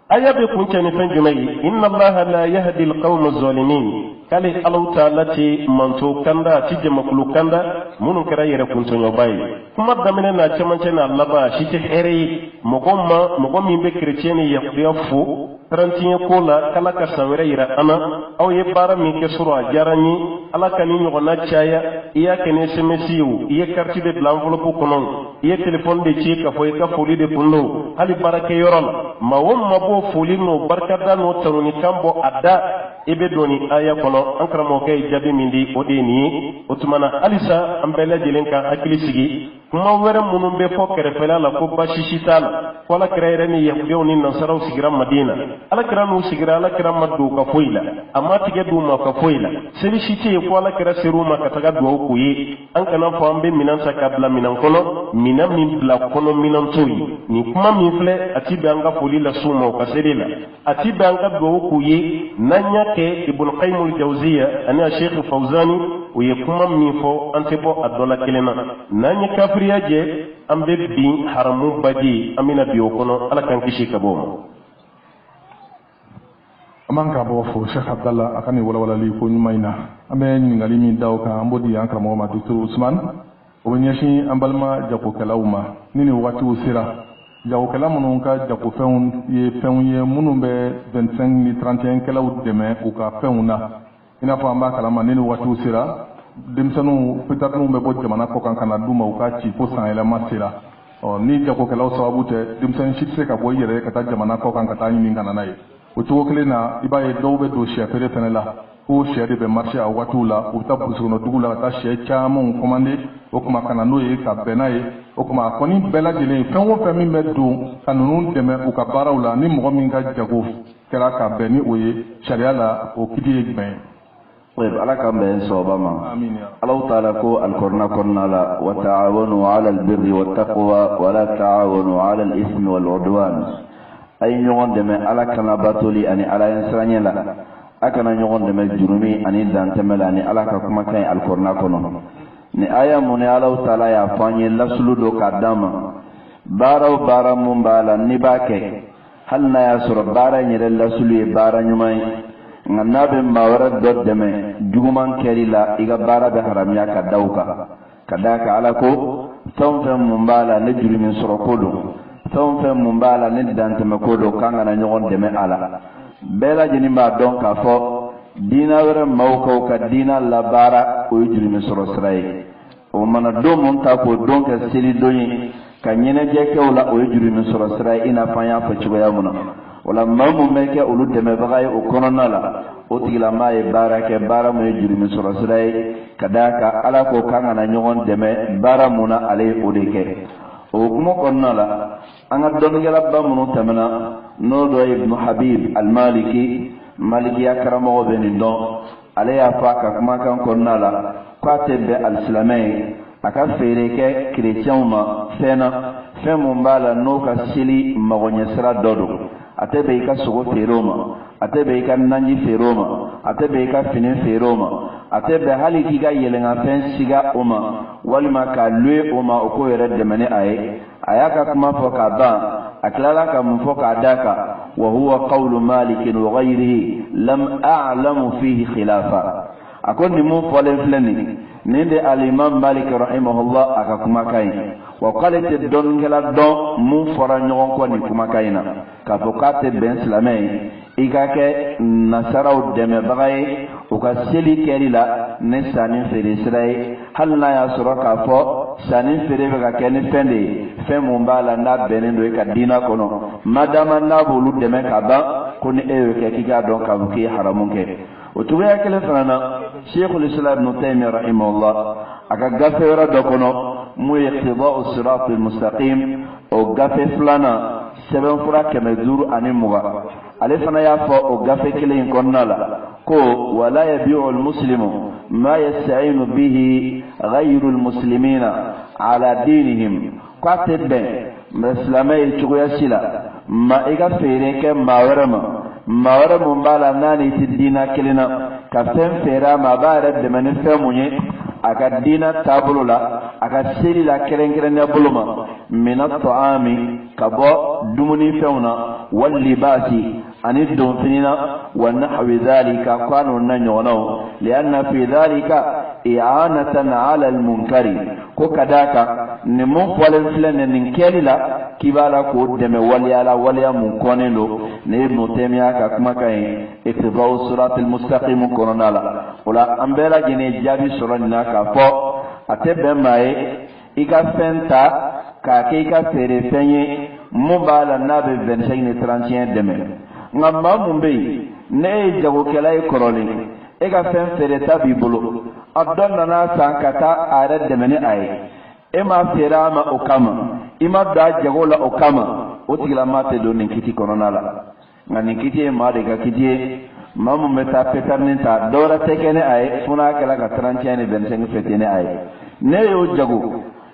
Speaker 3: aya be kunce ni fen jumayi inna allaha la yahdi alqawma adh-dhalimin kale Allah ta'ala ti manto kanda ti jama kulu kanda munun kara yire kunto nyobayi kuma damene na chamance na laba shi te here mogom mi be chrétien ya fu 31 ko la kala ka sawere yira ana aw ye bara mi ke sura jarani ala kan ni nyogona chaya iya kene semesiu iya carte de l'enveloppe konon iya téléphone de ci ka foy ka foli de punno hali barake yorol ma won ma bo foli no barkada no tanuni kambo adda ebe doni aya kono ankara mo kay jabi mindi o de ni otumana alisa ambele jelenka hakili sigi kuma were munun be fo kere fela la ko bashi tal wala kere ni yahdiyo ni nasaraw sigira madina ala kira nu sigira ala kira maddu ka foila amma tige du ma ka foila seri shite ko ala kira seru ma ka taga do ko yi an kana fo ambe minan sa kabla minan kono minan min bla kono minan toyi ni kuma min fle ati be anga foli la suma ka serila ati be anga do ko yi nanya ke ibn qayyim al-jawziya ana sheikh fawzani o ye kuma min fo ante bo adola kelena nanya kafriya je ambe bi haramu badi amina biyo kono ala kan kishi kabo
Speaker 2: aman ka bo fo Sheikh Abdallah akani wala li ko nyumayna ambe ngali min daw ka ambodi ankara mo ma Dr. Usman o nyashi ambalma jako kalawma nini wati usira jako kalamu non ka jako feun ye munun be 25 ni 31 kalaw deme o ka feuna ina fa amba kalama nini wati usira demsanu petatu be bo jamana ko kan kana duma o ka ci ko san ela masira ni jako kalaw sababu te demsan shitse ka bo yere ka ta jamana ko kan ka ta ni ngana nayi o cogo kelen na i b'a ye dɔw bɛ don sɛ feere fana la ko sɛ de bɛ marché a waatiw la u bɛ taa burusi kɔnɔ dugu la ka taa sɛ camanw commandé o tuma ka na n'o ye ka bɛn n'a ye o tuma a kɔni bɛɛ lajɛlen fɛn o fɛn min bɛ don ka ninnu dɛmɛ u ka baaraw la ni mɔgɔ min ka jago kɛra ka bɛn ni o ye sariya la o kiiri ye jumɛn ye
Speaker 1: طيب على كم بين صوبما
Speaker 2: آمين يا رب.
Speaker 1: الله تعالى كو القرآن قلنا لا وتعاونوا على البر والتقوى ولا تعاونوا على الإثم والعدوان أي نيون دم على كنا باتولي أني على إنسان لا أكنا نيون دم الجرمي أني دان تمل أني على كما كان القرآن كنا ni aya mun Allah ta'ala ya fanye lasulu do kadama baraw bara mun bala ni bake hal na ya sura bara ni lasulu bara nyumai nganabe mawara do deme juguman kerila iga bara da haramiya ka dauka kadaka ala ko tonfe mun bala ne jurimin sura kodo tonfe mun bala ne dante makodo kanga na nyogon deme ala bela jini ma don ka fo dina wara mawko ka dina la bara o jurimin sura srai o mana do mun ta ko don ka seli doyi ka nyene je ke wala o jurimin sura srai ina fanya fa cigoya muna wala mamu meke ulu deme bagay o konona la o tigila may barake bara mo jurimin sura srai kadaka ala ko kanga na nyogon deme bara muna ale o deke o kuma konna la anga don gela ba munu tamana no do ibn habib al maliki ya karamo benin don ale ya fa ka kuma kan konna la kwate be al islamai aka fere ke chrétien ma fena femu mbala no ka sili magonya sra dodo atebe ka sogo feroma atebe ka nanji feroma atebe ka finin feroma atebe hali kiga yelenga fen siga oma walima ka lue oma ko yere demene aye ayaka kuma fo ka ba aklala ka mun fo ka daka wa huwa qawlu malik wa ghayrihi lam a'lamu fihi khilafa akon ni mun fo len fleni ninde al-imam malik rahimahullah aka kuma kai wa qalati don gela don mun fora nyogon ko ni kuma kaina ka fo ka te ben islamai ikake nasaraw deme bagay o ka seli keri la ne sanin fere sirai hal na ya sura ka fo sanin fere be ka ken fende fe mun bala na benen do ka dina kono madama na bolu deme ka ba ko ni e ke kiga don ka buki haramun ke o tuya kele fana sheikhul islam ibn taymiyyah rahimahullah aka gafera do kono mu iqtida'u sirat al-mustaqim o gafe flana seben fura keme duru ani muga ale fana ya fo o gafe kelen konna la ko wala yabi'u al-muslimu ma yasta'inu bihi ghayru al-muslimina ala dinihim qatebe muslimai chugoya sila ma iga fere ke mawara mun bala nani tidina kelina ka fen fera ma bare de mane femunye aka dina tabulula aka seli la keren ya buluma min at-ta'ami kabo dumuni feuna wal libasi ani don finina wa nahwi dhalika kanu nanyono lianna fi dhalika i'anatan 'ala al-munkari ko kadaka ni mun folen filen nin kelila kibala ko deme waliya mun konelo ne ibn taymiya ka kuma kai ittiba'u siratal mustaqim koronala wala ambela gene jabi soronna ka fo atebe mai ika fenta ka ke ka fere fenye mubala nabe 25 ne 31 deme ngamma mumbe ne jago kelay koroli e ka fen fere tabi bulu adonna na sankata are demene ay e ma fera ma okama ima da jago la okama o tigila mate do nin kiti korona la ngani kiti ma de ga kiti mamu meta petarninta dora tekene ay funa kala ka 31 ne 25 fetene ay ne yo jago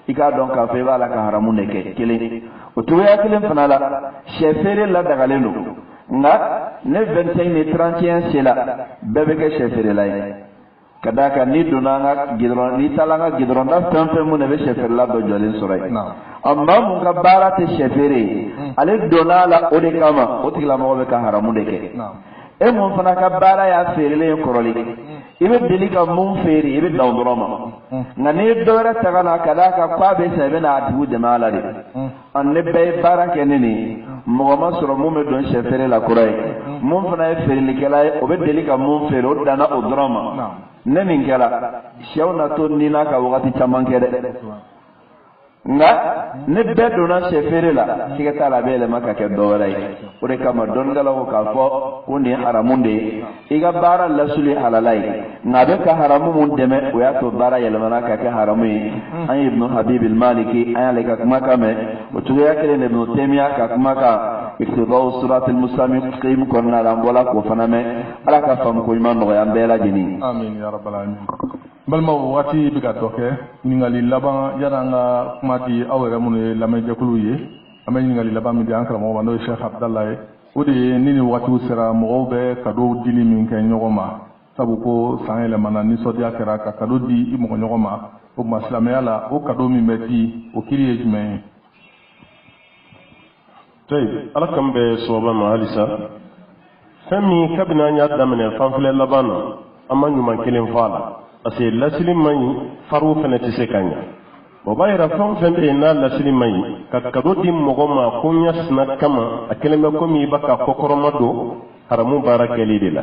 Speaker 1: ika don ka fe bala ka haramu ne ke kele o tuya kelen fana la chefere la dagaleno nga ne 25 ne 31 sela bebe ke chefere la kadaka ni dunanga gidron ni talanga gidron da tampe mu ne be chefere la do jolin surai amma mun ka barate chefere ale donala o de kama o tigla mo be ka haramu de ke e mun fana ka bara ya fere le koroli ibe delika mun fere ibe dawdoroma ngani dora tagana kadaka kwa be sebe na adu de malade anne be bara keneni mo ma soro mo me don chefere la korai mun fana e fere le kala o be delika mun fere o dana o drama ne min kala shawna to ni na ka wakati chaman kede nga ne be dona chefere la sigata la bele maka ke dorai o de kama don gala ko ka fo ko ni haramunde iga bara la suli halalai ngabe ka haramu mun deme o ya to bara yelmana ka ke haramu an ibn habib al maliki an le ka kuma kame o to ya kele ne ibn taymiya ka kuma ka iktibau siratal mustaqim konna la bola ko faname ala ka fam ko iman no yam bela jini
Speaker 2: amin ya rabbal alamin balma wati biga doke ningali laban yaranga kumati awere mun lamay jakulu ye amay ningali laban mi di ankara mo wando Cheikh Abdallah odi nini watu sera mo be kado dili min ken nyogoma sabu ko sanele mana ni sodia kera ka kado di mo nyogoma o maslamé ala o kado mi meti o kiriye jumé
Speaker 3: tay ala kambe soba ma halisa fami kabina nya damene fanfule labana amanyu man kelen fala ase lasili mai faru fenati sekanya bobayra fam fembe na lasili mai ka kado di mogoma kunya sna kama akeleme ko mi baka kokoromado haramu barakeli dila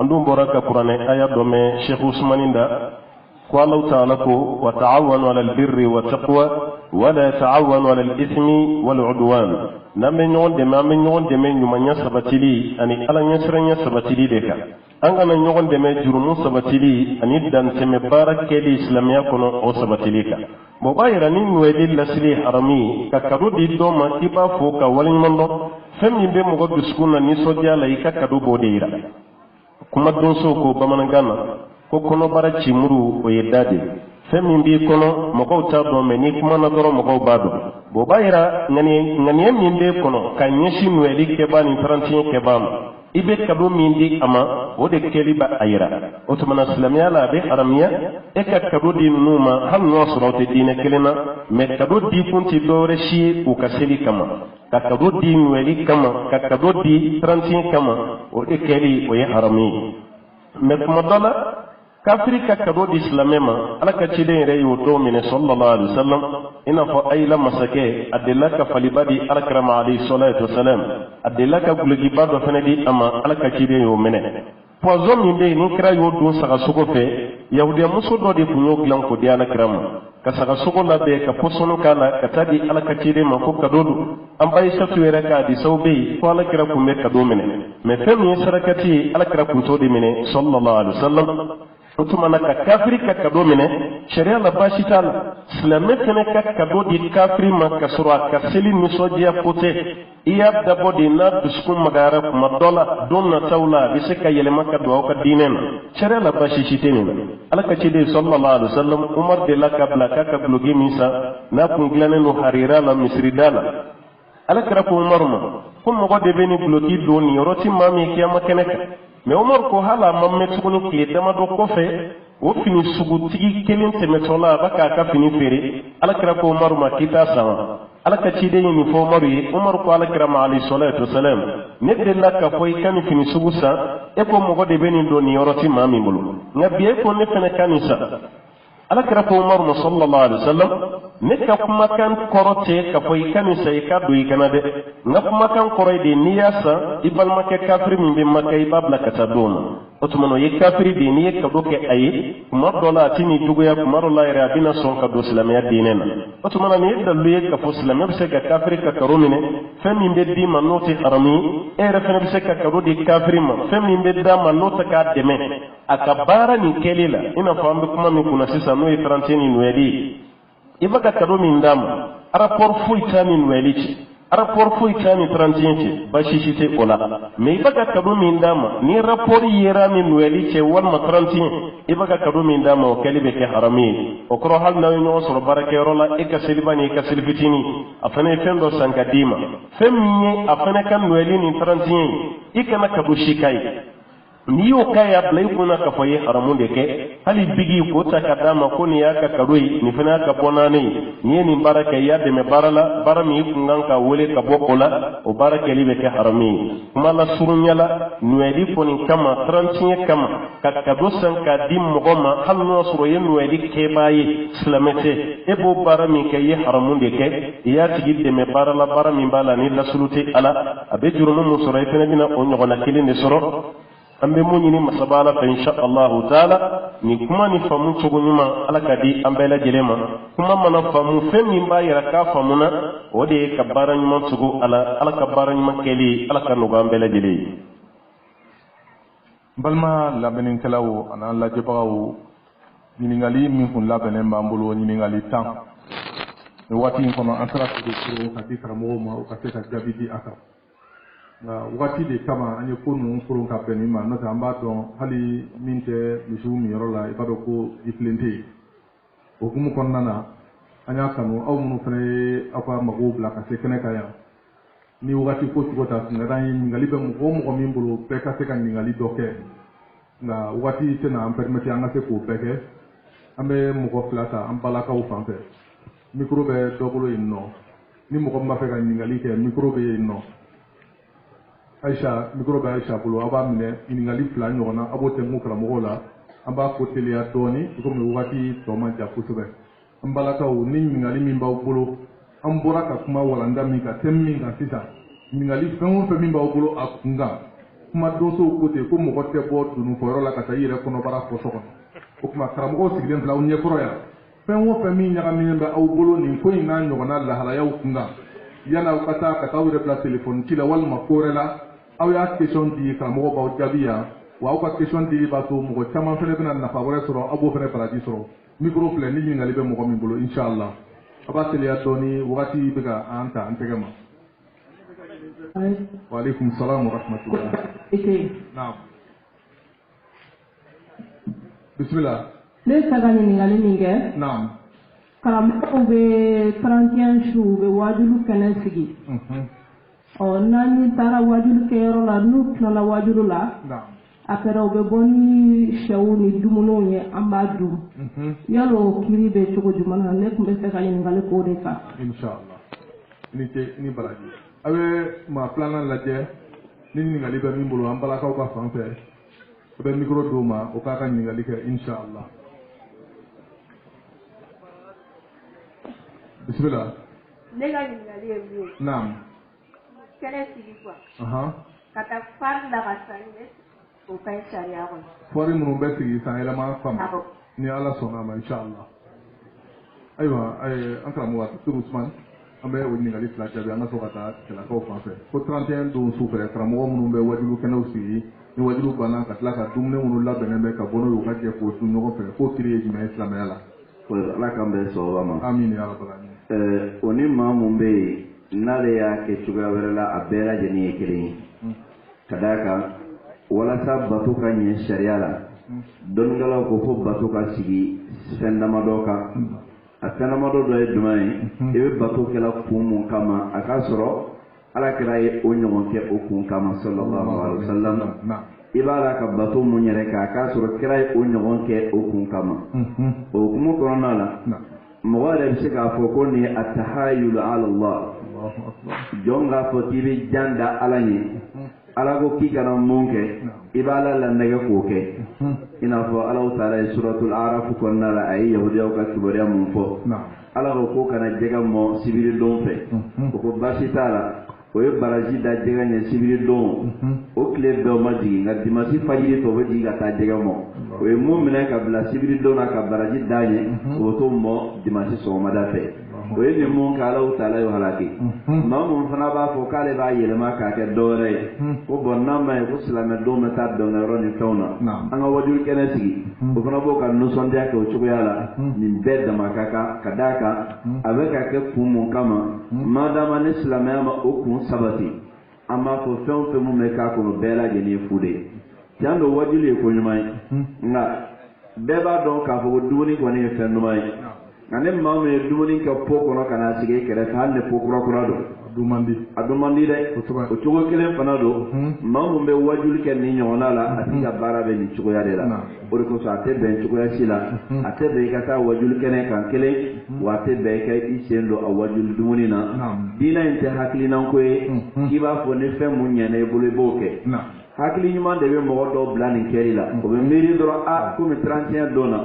Speaker 3: andum boraka qur'ane aya dome Sheikh Usmaninda ko Allah ta'ala ko wa ta'awanu 'alal birri wat taqwa wa la ta'awanu 'alal ithmi wal 'udwan namen nyon de men nyuma nya sabatili ani ala nya sranya sabatili de ka anga na nyon de men jurumu sabatili ani dan teme barakeli islamiya kono o sabatili ka bo bayra ni wedi lasli harami ka kadu di do ma tiba fo ka walin mando femi be mo go duskuna ni sodia la ika kadu bodeira kuma don so ko bamanangana ko kono bara chimuru o yedade femi bi kono mo ko ta do me ni kuma na doro mo ko bado bo bayra ngani min be kono kan yeshi wedi ke bani 31 ke bam ibe kado min di ama o de keliba ayira o to mana islamiya la be haramiya e ka kado di numa hal no sorote dine kelena me kado di kunti dore shi o kaseli kama ka kado di weli kama ka kado di 31 kama o de keli o ye harami me kuma dala kafiri ka kado di islamema ala ka ciden re yo do mine sallallahu alaihi wasallam ina fa ayla masake adilla ka falibadi alakrama alayhi salatu wasalam adilla ka gulgi bado fenedi ama ala ka ciden yo mine poison min be ni kra yo do saka sugo fe yahudiya muso do de kunyo glan ko di alakrama ka saka sugo la be ka posono kala ka tadi ala ka ciden ma ko kadodu am bay satuere ka di sawbe ko ala kra ko me kado mine me femi sarakati ala kra kun to di mine sallallahu alaihi wasallam otumana ka kafiri ka kado mine sharia la bashi tala islame fene ka kado di kafiri ma ka sura ka seli misodia pote iya dabo di na duskun magara kuma dola donna tawla bi se ka yele maka do ka dinen sharia la bashi shitene ala ka ci de sallallahu alaihi wasallam umar de la kabla ka blogi misa na kunglane no harira la misridala ala kra ko umar ma kuma go de beni blogi do ni roti mami kiyama keneka mais Omar ko hala mamme tuguni kile dama do kofe o fini sugu tigi kelen temetola baka ka fini fere alakira ko Omar ma kita sama alaka cide ni fo Omar yi Omar ko alakira ma ali salatu wasalam ne de la ka foy kan fini sugu sa e ko mo gode beni do ni yoroti mami bulu ngabiye ko ne fene kanisa alakira ko Omar sallallahu alaihi wasallam ne ka kuma kan korote ka foy kanisa e ka do yi kanade nga kuma kan koroy de niyasa ibal make kafir min be makay babla kata doma otumano ye kafiri de ni ka do ke ayi kuma dola tini dugoya kuma rola ira bina son ka do islamiya dinena otumano ni dalu ye ka fo islamiya se ka kafiri ka karomine fami be di manoti harami e refene be se ka karo di kafiri ma fami be da manota ka deme akabara ni kelela ina fambe kuma mi kuna sisa no e 30 ni nwedi ibaka kado min dama rapport fuitani nwelici rapport fuitani 31 bashi shite ola me ibaka kado min dama ni rapport yera min nwelici wal ma 31 ibaka kado min dama o kalibe ke harami o kro hal na no so barake rola e ka silbani ka silfitini afane fendo sankadima femni afane kan nweli ni 31 ikana kado shikai ni yo kaya blay kuna ka faye haramun de ke hali bigi ko ta kadama ko ni yaka karoi ni fana ka bonane ni ni baraka ya de me barala barami kungan ka wole ka bokola o baraka libe ke harami kuma la surunyala nuedi ko ni kama 31 kama ka kado san ka dim mogoma hal no suro yen nuedi ke baye islamete e bo barami ke ye haramun de ke ya tigi de me barala barami bala ni la sulute ala abe jurumu musoro e fene dina o nyogona kilinde soro ambe munyini masabala fa insha Allah taala ni kuma ni famu chogonyuma alakadi ambela jelema kuma mana famu femi mbayira ka famuna ode kabara nyuma tugo ala kabara nyuma keli alaka no ambela jele
Speaker 2: balma labenin kalawo ana la jebawo ni ngali min kun labenen bambulo ni ngali tan e wati kono antara ko do ko kati karamo ma o kati ka jabidi aka wakati de kama an ye ko ninnu koron ka bɛn nin ma n'o tɛ an b'a dɔn hali min tɛ misiw min yɔrɔ la i b'a dɔn ko i tilen tɛ yen o hukumu kɔnɔna na an y'a kanu aw minnu fana ye aw ka magow bila ka se kɛnɛ kan yan ni wakati ko cogo ta sunjata ye ɲininkali bɛ mɔgɔ o mɔgɔ min bolo bɛɛ ka se ka ɲininkali dɔ kɛ nka wakati tɛna an pɛrimɛti an ka se k'o bɛɛ kɛ an bɛ mɔgɔ fila ta an balakaw fan fɛ mikoro bɛ dɔ bolo yen nɔ ni mɔgɔ min b'a fɛ ka ɲininkali kɛ mikoro bɛ yen nɔ Aïcha mikoro bɛ Aïcha bolo a b'a minɛ ɲininkali fila ɲɔgɔn na a b'o tɛnku karamɔgɔw la an b'a ko teliya dɔɔni komi wakati tɔ man jan kosɛbɛ an balakaw ni ɲininkali min b'aw bolo an bɔra ka kuma walanda min kan thème min kan sisan ɲininkali fɛn o fɛn min b'aw bolo a kun kan kuma donsow ko ten ko mɔgɔ tɛ bɔ dununfɔyɔrɔ la ka taa i yɛrɛ kɔnɔbara fɔ so kɔnɔ o tuma karamɔgɔw sigilen filɛ aw ɲɛkɔrɔ yan fɛn o fɛn min ɲagaminen bɛ aw bolo nin ko in n'a ɲɔgɔnna lahalayaw kun kan yan'aw ka taa aw yɛrɛ bila telefɔni ci la walima ko wɛrɛ la aw y'a question di karamɔgɔ b'aw jaabi yan wa aw ka question di b'a to mɔgɔ caman fana bɛna nafa wɛrɛ sɔrɔ aw b'o fana baraji sɔrɔ mikoro filɛ ni ɲininkali bɛ mɔgɔ min bolo inshallah a b'a teliya dɔɔni wagati bɛ ka an ta an tɛgɛ ma. wa alaikum salam wa rahmatullah. naam bismillah.
Speaker 4: ne bɛ fɛ ka ɲininkali min kɛ.
Speaker 2: naam.
Speaker 4: karamɔgɔw bɛ 31 su u bɛ wajulu kɛnɛ sigi. n'an taara wajulu kɛyɔrɔ la n'u tilala wajulu la. après u bɛ bɔ ni sɛw ni dumuniw ye an b'a dun. yalo kiri bɛ cogo jumɛn na ne tun bɛ fɛ ka ɲininkali k'o de kan.
Speaker 2: inshallah ni baraji a bɛ maa filanan lajɛ ni ɲininkali bɛ min bolo an balakaw ka fan fɛ a bɛ mikoro d'o ma o k'a ka ɲininkali kɛ inshallah. bisimila.
Speaker 5: ne ka ɲininkali ye min ye.
Speaker 2: naam.
Speaker 5: kɛnɛ sigi quoi. ka taa fari la ka sari ne o ka ɲi sariya kɔnɔ.
Speaker 2: fɔri minnu bɛ sigi san yɛlɛma kama ni ala sɔnna a ma inshallah. ayiwa an karamɔgɔ Dr. Usman an bɛ o ɲininkali fila jaabi an ka so ka taa cɛlakaw fan fɛ ko 31 don su fɛ karamɔgɔ minnu bɛ wajulu kɛnɛw sigi ni wajulu banna ka tila ka dumuni minnu labɛnnen bɛ ka bɔ n'o ye u ka jɛ k'o dun ɲɔgɔn fɛ k'o kiri ye jumɛn ye silamɛya la.
Speaker 1: ala k'an bɛn sababa ma.
Speaker 2: amin ya rabbal alamin.
Speaker 1: o ni maa mun bɛ yen n'ale y'a kɛ cogoya wɛrɛ la a bɛɛ lajɛlen ye kelen ye ka d'a kan walasa bato ka ɲɛ sariya la dɔnnikɛlaw ko fo bato ka sigi fɛn damadɔ kan a fɛn damadɔ dɔ ye jumɛn ye i bɛ bato kɛla kun mun kama a k'a sɔrɔ alakira ye o ɲɔgɔn kɛ o kun kama sallallahu alaihi wa sallam i b'a la ka bato mun yɛrɛ kɛ a k'a sɔrɔ kira ye o ɲɔgɔn kɛ o kun kama o hukumu kɔnɔna la mɔgɔ yɛrɛ bɛ se k'a fɔ ko nin ye atahayulu ala Allah jɔn k'a fɔ k'i bɛ jan da ala ɲɛ ala ko k'i kana mun kɛ i b'a la lanɛgɛ k'o kɛ i n'a fɔ Allahu taala ye suratul araf kɔnɔna la a ye yahudiyaw ka kibaruya mun fɔ ala ko k'o kana jɛgɛ mɔ sibiri don fɛ o ko baasi t'a la o ye baraji da jɛgɛ ɲɛ sibiri don o tile bɛɛ ma jigin nka dimanche fajiri fɛ o bɛ jigin ka taa jɛgɛ mɔ o ye mun minɛ ka bila sibiri don na ka baraji da ɲɛ o bɛ t'o mɔ dimanche sɔgɔmada fɛ o ye nin mun kɛ Allahu taala y'o halaki maa mun fana b'a fɔ k'ale b'a yɛlɛma k'a kɛ dɔwɛrɛ ye ko bɔn n'a ma ye ko silamɛ don bɛ taa dɔnkɛyɔrɔ ni fɛnw na an ka wajulu kɛnɛ sigi o fana b'o ka nisɔndiya kɛ o cogoya la nin bɛɛ dama ka kan ka d'a kan a bɛ ka kɛ kun mun kama madama ni silamɛya ma o kun sabati an b'a fɔ fɛn o fɛn mun bɛ k'a kɔnɔ bɛɛ lajɛlen ye fu de ye tiɲɛ don wajulu ye ko ɲuman ye nka bɛɛ b'a dɔn k'a fɔ ko dumuni kɔni ye fɛn ɲuman ye nka ni maa min ye dumuni kɛ po kɔnɔ ka n'a sigi i kɛrɛfɛ hali ni po kura don a dun man di dɛ o cogo kelen fana don maa min bɛ wajulu kɛ nin ɲɔgɔnna la a tigi ka baara bɛ nin cogoya de la o de kosɔn a tɛ bɛn cogoya si la a tɛ bɛn i ka taa wajulu kɛnɛ kan kelen wa a tɛ bɛn i ka i sen don a wajulu dumuni na diinɛ in tɛ hakilinako ye k'i b'a fɔ ni fɛn mun ɲɛna i bolo i b'o kɛ hakili ɲuman de bɛ mɔgɔ dɔw bila nin kɛli la o bɛ miiri dɔrɔn komi 31 don na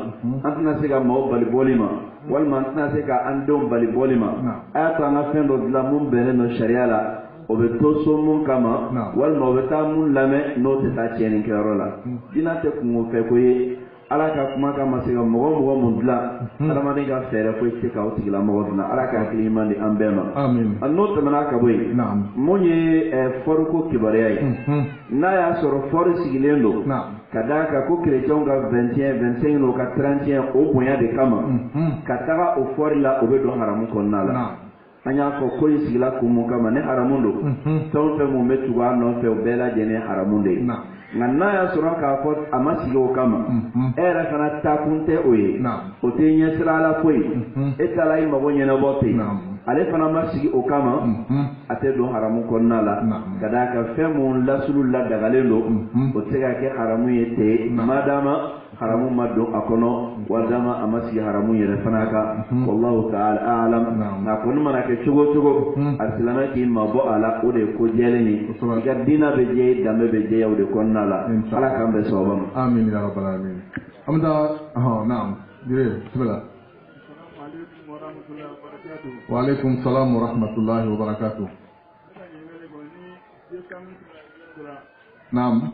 Speaker 1: an tɛna se ka maaw bali bɔli ma walima an tɛna se ka an denw bali bɔli ma a y'a to an ka fɛn dɔ dilan mun bɛnnen don sariya la o bɛ to so mun kama walima o bɛ taa mun lamɛn n'o tɛ taa tiɲɛnikɛyɔrɔ la diinɛ tɛ kungo fɛ ko ye ala ka kumakan ma se ka mɔgɔ mun dilan adamaden ka fɛɛrɛ foyi tɛ k'aw tigilamɔgɔ dilan ala ka hakili ɲuman di an bɛɛ ma n'o tɛmɛna ka bɔ yen mun ye fɔriko kibaruya ye n'a y'a sɔrɔ fɔri sigilen don ka d'a kan ko kerecɛnw ka 25 n'o ka 31 o bonya de kama ka taga o fɔri la o bɛ don haramu kɔnɔna la an y'a fɔ ko in sigila kun mun kama ni haramu don fɛn o fɛn mun bɛ tugu a nɔfɛ o bɛɛ lajɛlen haramu de ye nka n'a y'a sɔrɔ k'a fɔ a ma sigi o kama e yɛrɛ fana taakun tɛ o ye o tɛ ɲɛsira ala ko ye e taara i mago ɲɛnabɔ ten ale fana ma sigi o kama a tɛ don haramu kɔnɔna la ka d'a kan fɛn mun lasulu ladagalen don o tɛ ka kɛ haramu ye ten madama haramu ma don a kɔnɔ walima a ma sigi haramu yɛrɛ fana kan wallahu ta'ala a'lam nka kɔni mana kɛ cogo o cogo a silamɛ k'i mabɔ a la o de ye ko jɛlen ye i ka diinɛ bɛ jɛ i danbe bɛ jɛ o de kɔnɔna la ala k'an bɛ sababa ma.
Speaker 2: Amin ya rabbal alamin. An bɛ taa naam dire bismillah. Wa alaikum salam wa rahmatullahi wa barakatuh. Naam.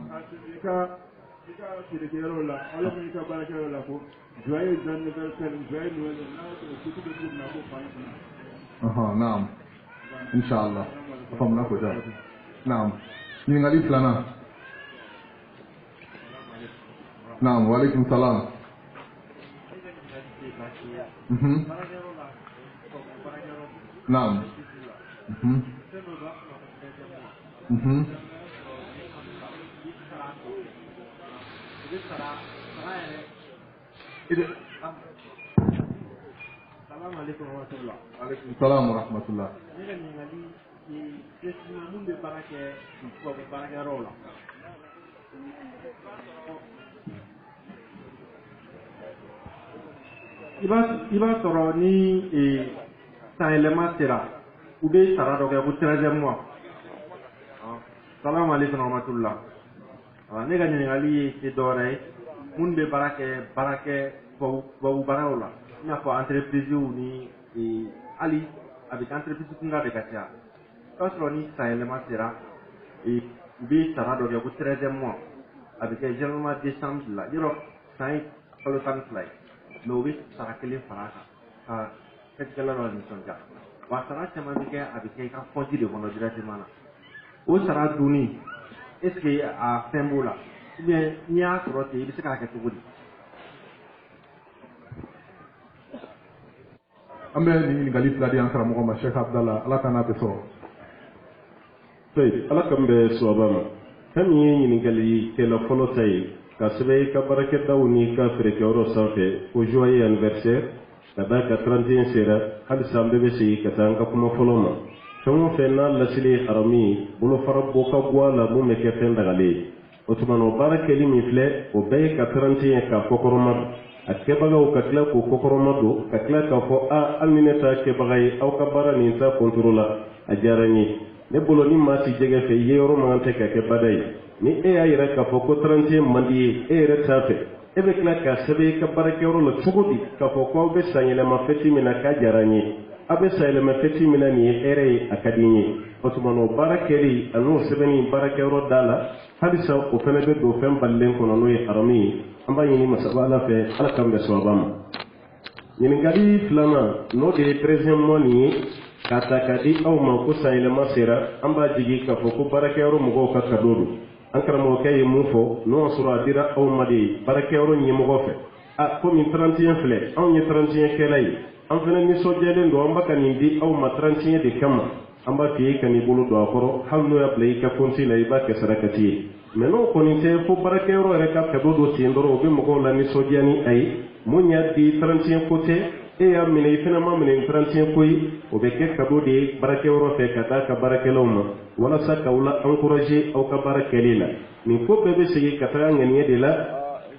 Speaker 2: Naam. Inshallah. Faham ko ja. Naam. Ni ngali plana. Naam, wa alaikum salam. Naam.
Speaker 6: Assalamualaikum warahmatullah.
Speaker 2: Waalaikumsalam warahmatullah.
Speaker 6: Ni ngali ni mun be barake ko be barake rola. Iba sɔrɔ ni san yɛlɛma sera u bɛ sara dɔ kɛ ko 13e mois. Salamu alaikum warahmatullah. Ne ka ɲininkali ye dɔwɛrɛ ye mun bɛ baara kɛ tubabu baaraw la i n'a fɔ entreprise ni hali a bɛ kɛ entreprise kunda de ka ca. I b'a sɔrɔ ni san yɛlɛma sera u bɛ sara dɔ kɛ ko 13e mois a bɛ kɛ généralement décembre la yɔrɔ san ye kalo 12 ye. Mais u bɛ sara kelen fara kan ka kɛtikɛla dɔ nisɔndiya wa sara caman bɛ kɛ a bɛ kɛ i ka compte de kɔnɔ directement na o sara dunni est ce que a fɛn b'o la ou bien n'i y'a sɔrɔ ten i bɛ se k'a kɛ cogo di.
Speaker 2: An bɛ nin ɲininkali fila di an karamɔgɔ ma Sheikh Abdallah ala ka n'a bɛ sɔrɔ.
Speaker 3: Ala kan bɛ sababa ma fɛn min ye ɲininkali kɛla fɔlɔ ta ye ka sɛbɛn i ka baarakɛdaw ni ka feerekɛyɔrɔ sanfɛ ko joyeux anniversaire ka da ka 31 sera halisa an bɛɛ bɛ segin ka taa an ka kuma fɔlɔ ma fɛn o fɛn n'a lasili ye haramu ye bolofara bɔ ka bɔ a la mun bɛ kɛ fɛn dagalen ye o tuma na o baara kɛli min filɛ o bɛɛ ye ka 31 ka kɔkɔrɔma don a kɛbagaw ka tila k'o kɔkɔrɔma don ka tila k'a fɔ hali ni ne ta kɛbaga ye aw ka baara nin ta kɔntoro la a diyara n ye ne bolo ni maa si jɛgɛ fɛ i ye yɔrɔ man tɛ ka kɛ bada ye ni e y'a yɛrɛ k'a fɔ ko 31 man di ye e yɛrɛ t'a fɛ e bɛ tila k'a sɛbɛn i ka baarakɛyɔrɔ la cogo di k'a fɔ ko aw bɛ san yɛlɛma fɛti min na k'a diyara n ye aw bɛ san yɛlɛma fɛti min na nin ye hɛrɛ ye a ka di n ye o tuma na o baara kɛli a n'o sɛbɛnni baarakɛyɔrɔ da la halisa o fana bɛ don fɛn balilen kɔnɔ n'o ye haramu ye an b'a ɲini masaba ala fɛ ala k'an bɛ sababa ma ɲininkali filanan n'o de ye 13e mois nin ye k'a ta k'a di aw ma ko san yɛlɛma sera an b'a jigi k'a fɔ ko baarakɛyɔrɔ mɔgɔw ka cadeau don an karamɔgɔkɛ ye mun fɔ n'o y'a sɔrɔ a dira aw ma de ye baarakɛyɔrɔ ɲɛmɔgɔ fɛ komi 31 filɛ anw ye 31 kɛla ye an fana nisɔndiyalen don an b'a ka nin di aw ma 31 de kama an b'a f'i ye ka n'i bolo don a kɔrɔ hali n'o y'a bila i ka compte la i b'a kɛ sarakati ye mais n'o kɔni tɛ fo baarakɛyɔrɔ yɛrɛ ka cadeau dɔ sen dɔrɔn o bɛ mɔgɔw la nisɔndiya ni a ye mun y'a di 31 ko tɛ e y'a minɛ i fana ma minɛ 31 ko ye o bɛ kɛ cadeau de ye baarakɛyɔrɔ fɛ ka taa ka baarakɛlaw ma walasa k'aw la encourager aw ka baara kɛli la nin ko bɛɛ bɛ segin ka taga ŋaniya de la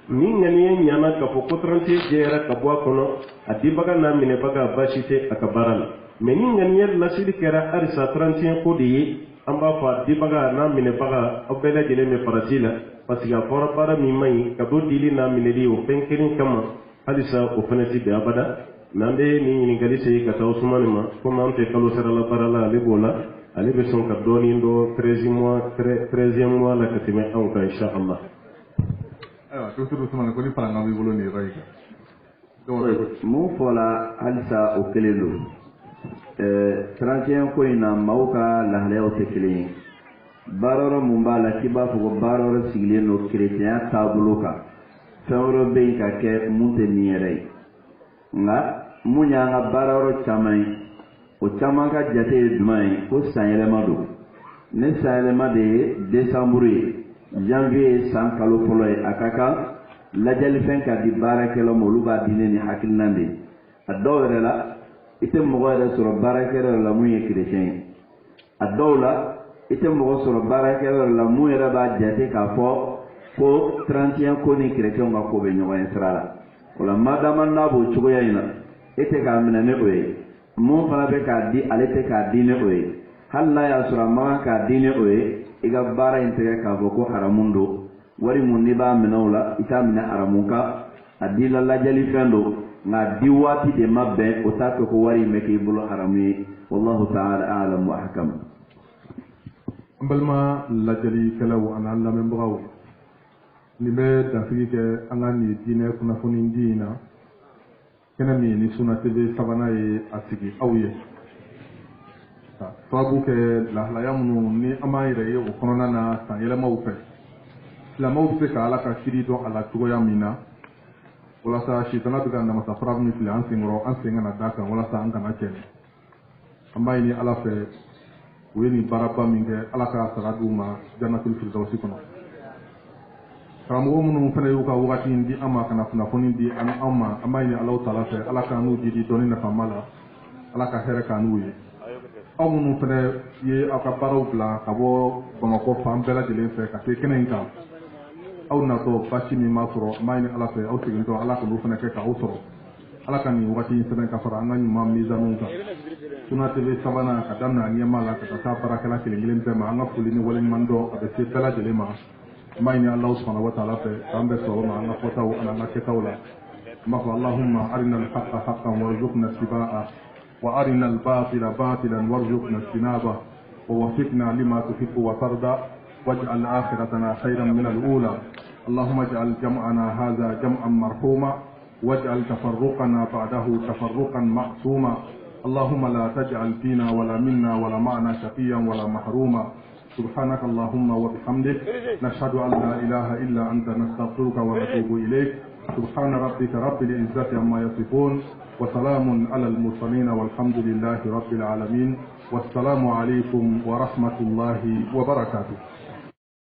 Speaker 3: ni ŋaniya ɲana k'a fɔ ko 31 jɛyara ka bɔ a kɔnɔ a dibaga n'a minɛbaga baasi tɛ a ka baara la mais ni ŋaniya lasili kɛra halisa 31 ko de ye an b'a fɔ a dibaga n'a minɛbaga aw bɛɛ lajɛlen bɛ farati la parce que a fɔra baara min man ɲi cadeau dili n'a minɛli o fɛn kelen kama halisa o fana tɛ bɛn abada n'an bɛ nin ɲininkali segin ka taa Usumani ma komi an tɛ kalo sarala baara la ale b'o la ale bɛ sɔn ka dɔɔnin dɔ 13e mois la ka tɛmɛ anw kan inshallah.
Speaker 2: Ayiwa docteur Usumani ko ni faranga b'i bolo nin yɔrɔ in kan.
Speaker 1: Mun fɔla halisa o kelen don 31 ko in na maaw ka lahalayaw tɛ kelen ye baarayɔrɔ mun b'a la k'i b'a fɔ ko baarayɔrɔ sigilen don kerecɛnya taabolo kan fɛn wɛrɛ bɛ yen ka kɛ mun tɛ nin yɛrɛ ye nka mun y'an ka baarayɔrɔ caman ye o caman ka jate ye jumɛn ye ko sanyɛlɛma don ne sanyɛlɛma de ye décembre ye janvier ye san kalo fɔlɔ ye a ka kan lajɛlifɛn ka di baarakɛlaw ma olu b'a di ne ni hakilina de ye a dɔw yɛrɛ la i tɛ mɔgɔ yɛrɛ sɔrɔ baarakɛyɔrɔ la mun ye chrétien ye a dɔw la i tɛ mɔgɔ sɔrɔ baarakɛyɔrɔ la mun yɛrɛ b'a jate k'a fɔ ko 31 ko ni chrétien ka ko bɛ ɲɔgɔn ye sira la o la madama n'a b'o cogoya in na e tɛ k'a minɛ ne o ye mun fana bɛ k'a di ale tɛ k'a di ne o ye hali n'a y'a sɔrɔ a man kan k'a di ne o ye i ka baara in tɛgɛ k'a fɔ ko haramu don wari mun n'i b'a minɛ o la i t'a minɛ haramu kan a di la lajɛli fɛn don nka di waati de ma bɛn o t'a to ko wari in bɛ k'i bolo haramu ye wallahu ta'ala a'lam wa ahkam.
Speaker 2: An balima lajɛlikɛlaw an'an lamɛnbagaw nin bɛ dansigi kɛ an ka nin diinɛ kunnafoni di in na kɛnɛ min ni Suna TV sabanan ye a sigi aw ye ka sababu kɛ lahalaya minnu ni an b'an yɛrɛ ye o kɔnɔna na san yɛlɛmaw fɛ silamɛw bɛ se ka Ala ka kiri dɔn a la cogoya min na walasa sitana bɛ ka namasa fara min filɛ an senkɔrɔ an sen kana da kan walasa an kana cɛnɛ an b'a ɲini Ala fɛ u ye nin baaraba min kɛ Ala ka sara d'u ma jannatul firdausi kɔnɔ karamɔgɔ minnu fana y'u ka wagati di an ma kana kunnafoni di an ma an b'a ɲini Alahu Taala fɛ Ala ka n'u di dɔnni nafama la Ala ka hɛrɛ k'an n'u ye aw minnu fana ye aw ka baaraw bila ka bɔ Bamakɔ fan bɛɛ lajɛlen fɛ ka se kɛnɛ in kan aw natɔ basi min m'a sɔrɔ an b'a ɲini Ala fɛ aw segintɔ Ala k'olu fana kɛ k'aw sɔrɔ Ala ka nin wagati in sɛbɛn ka fara an ka ɲuman mizanuw kan Suna TV sabanan ka daminɛ a ɲɛmaa la ka taa se baarakɛla kelen kelen bɛɛ ma an ka foli ni waleɲuman dɔn a bɛ se bɛɛ lajɛlen ma an b'a ɲini Alahu subhanahu wa ta'ala fɛ k'an bɛɛ sɔrɔ ma an ka fɔtaw ani an ka kɛtaw la an b'a fɔ Allahumma arina al-haqqa haqqan warzuqna ittiba'a wa arina al-batila batilan warzuqna ijtinaba wa waffiqna lima tuhibbu wa tarda waj'al akhiratana khayran min al-ula اللهم اجعل جمعنا هذا جمعا مرحوما واجعل تفرقنا بعده تفرقا معصوما اللهم لا تجعل فينا ولا منا ولا معنا شقيا ولا محروما سبحانك اللهم وبحمدك نشهد أن لا إله إلا أنت نستغفرك ونتوب إليك سبحان ربك رب العزة عما يصفون وسلام على المرسلين والحمد لله رب العالمين والسلام عليكم ورحمة الله وبركاته.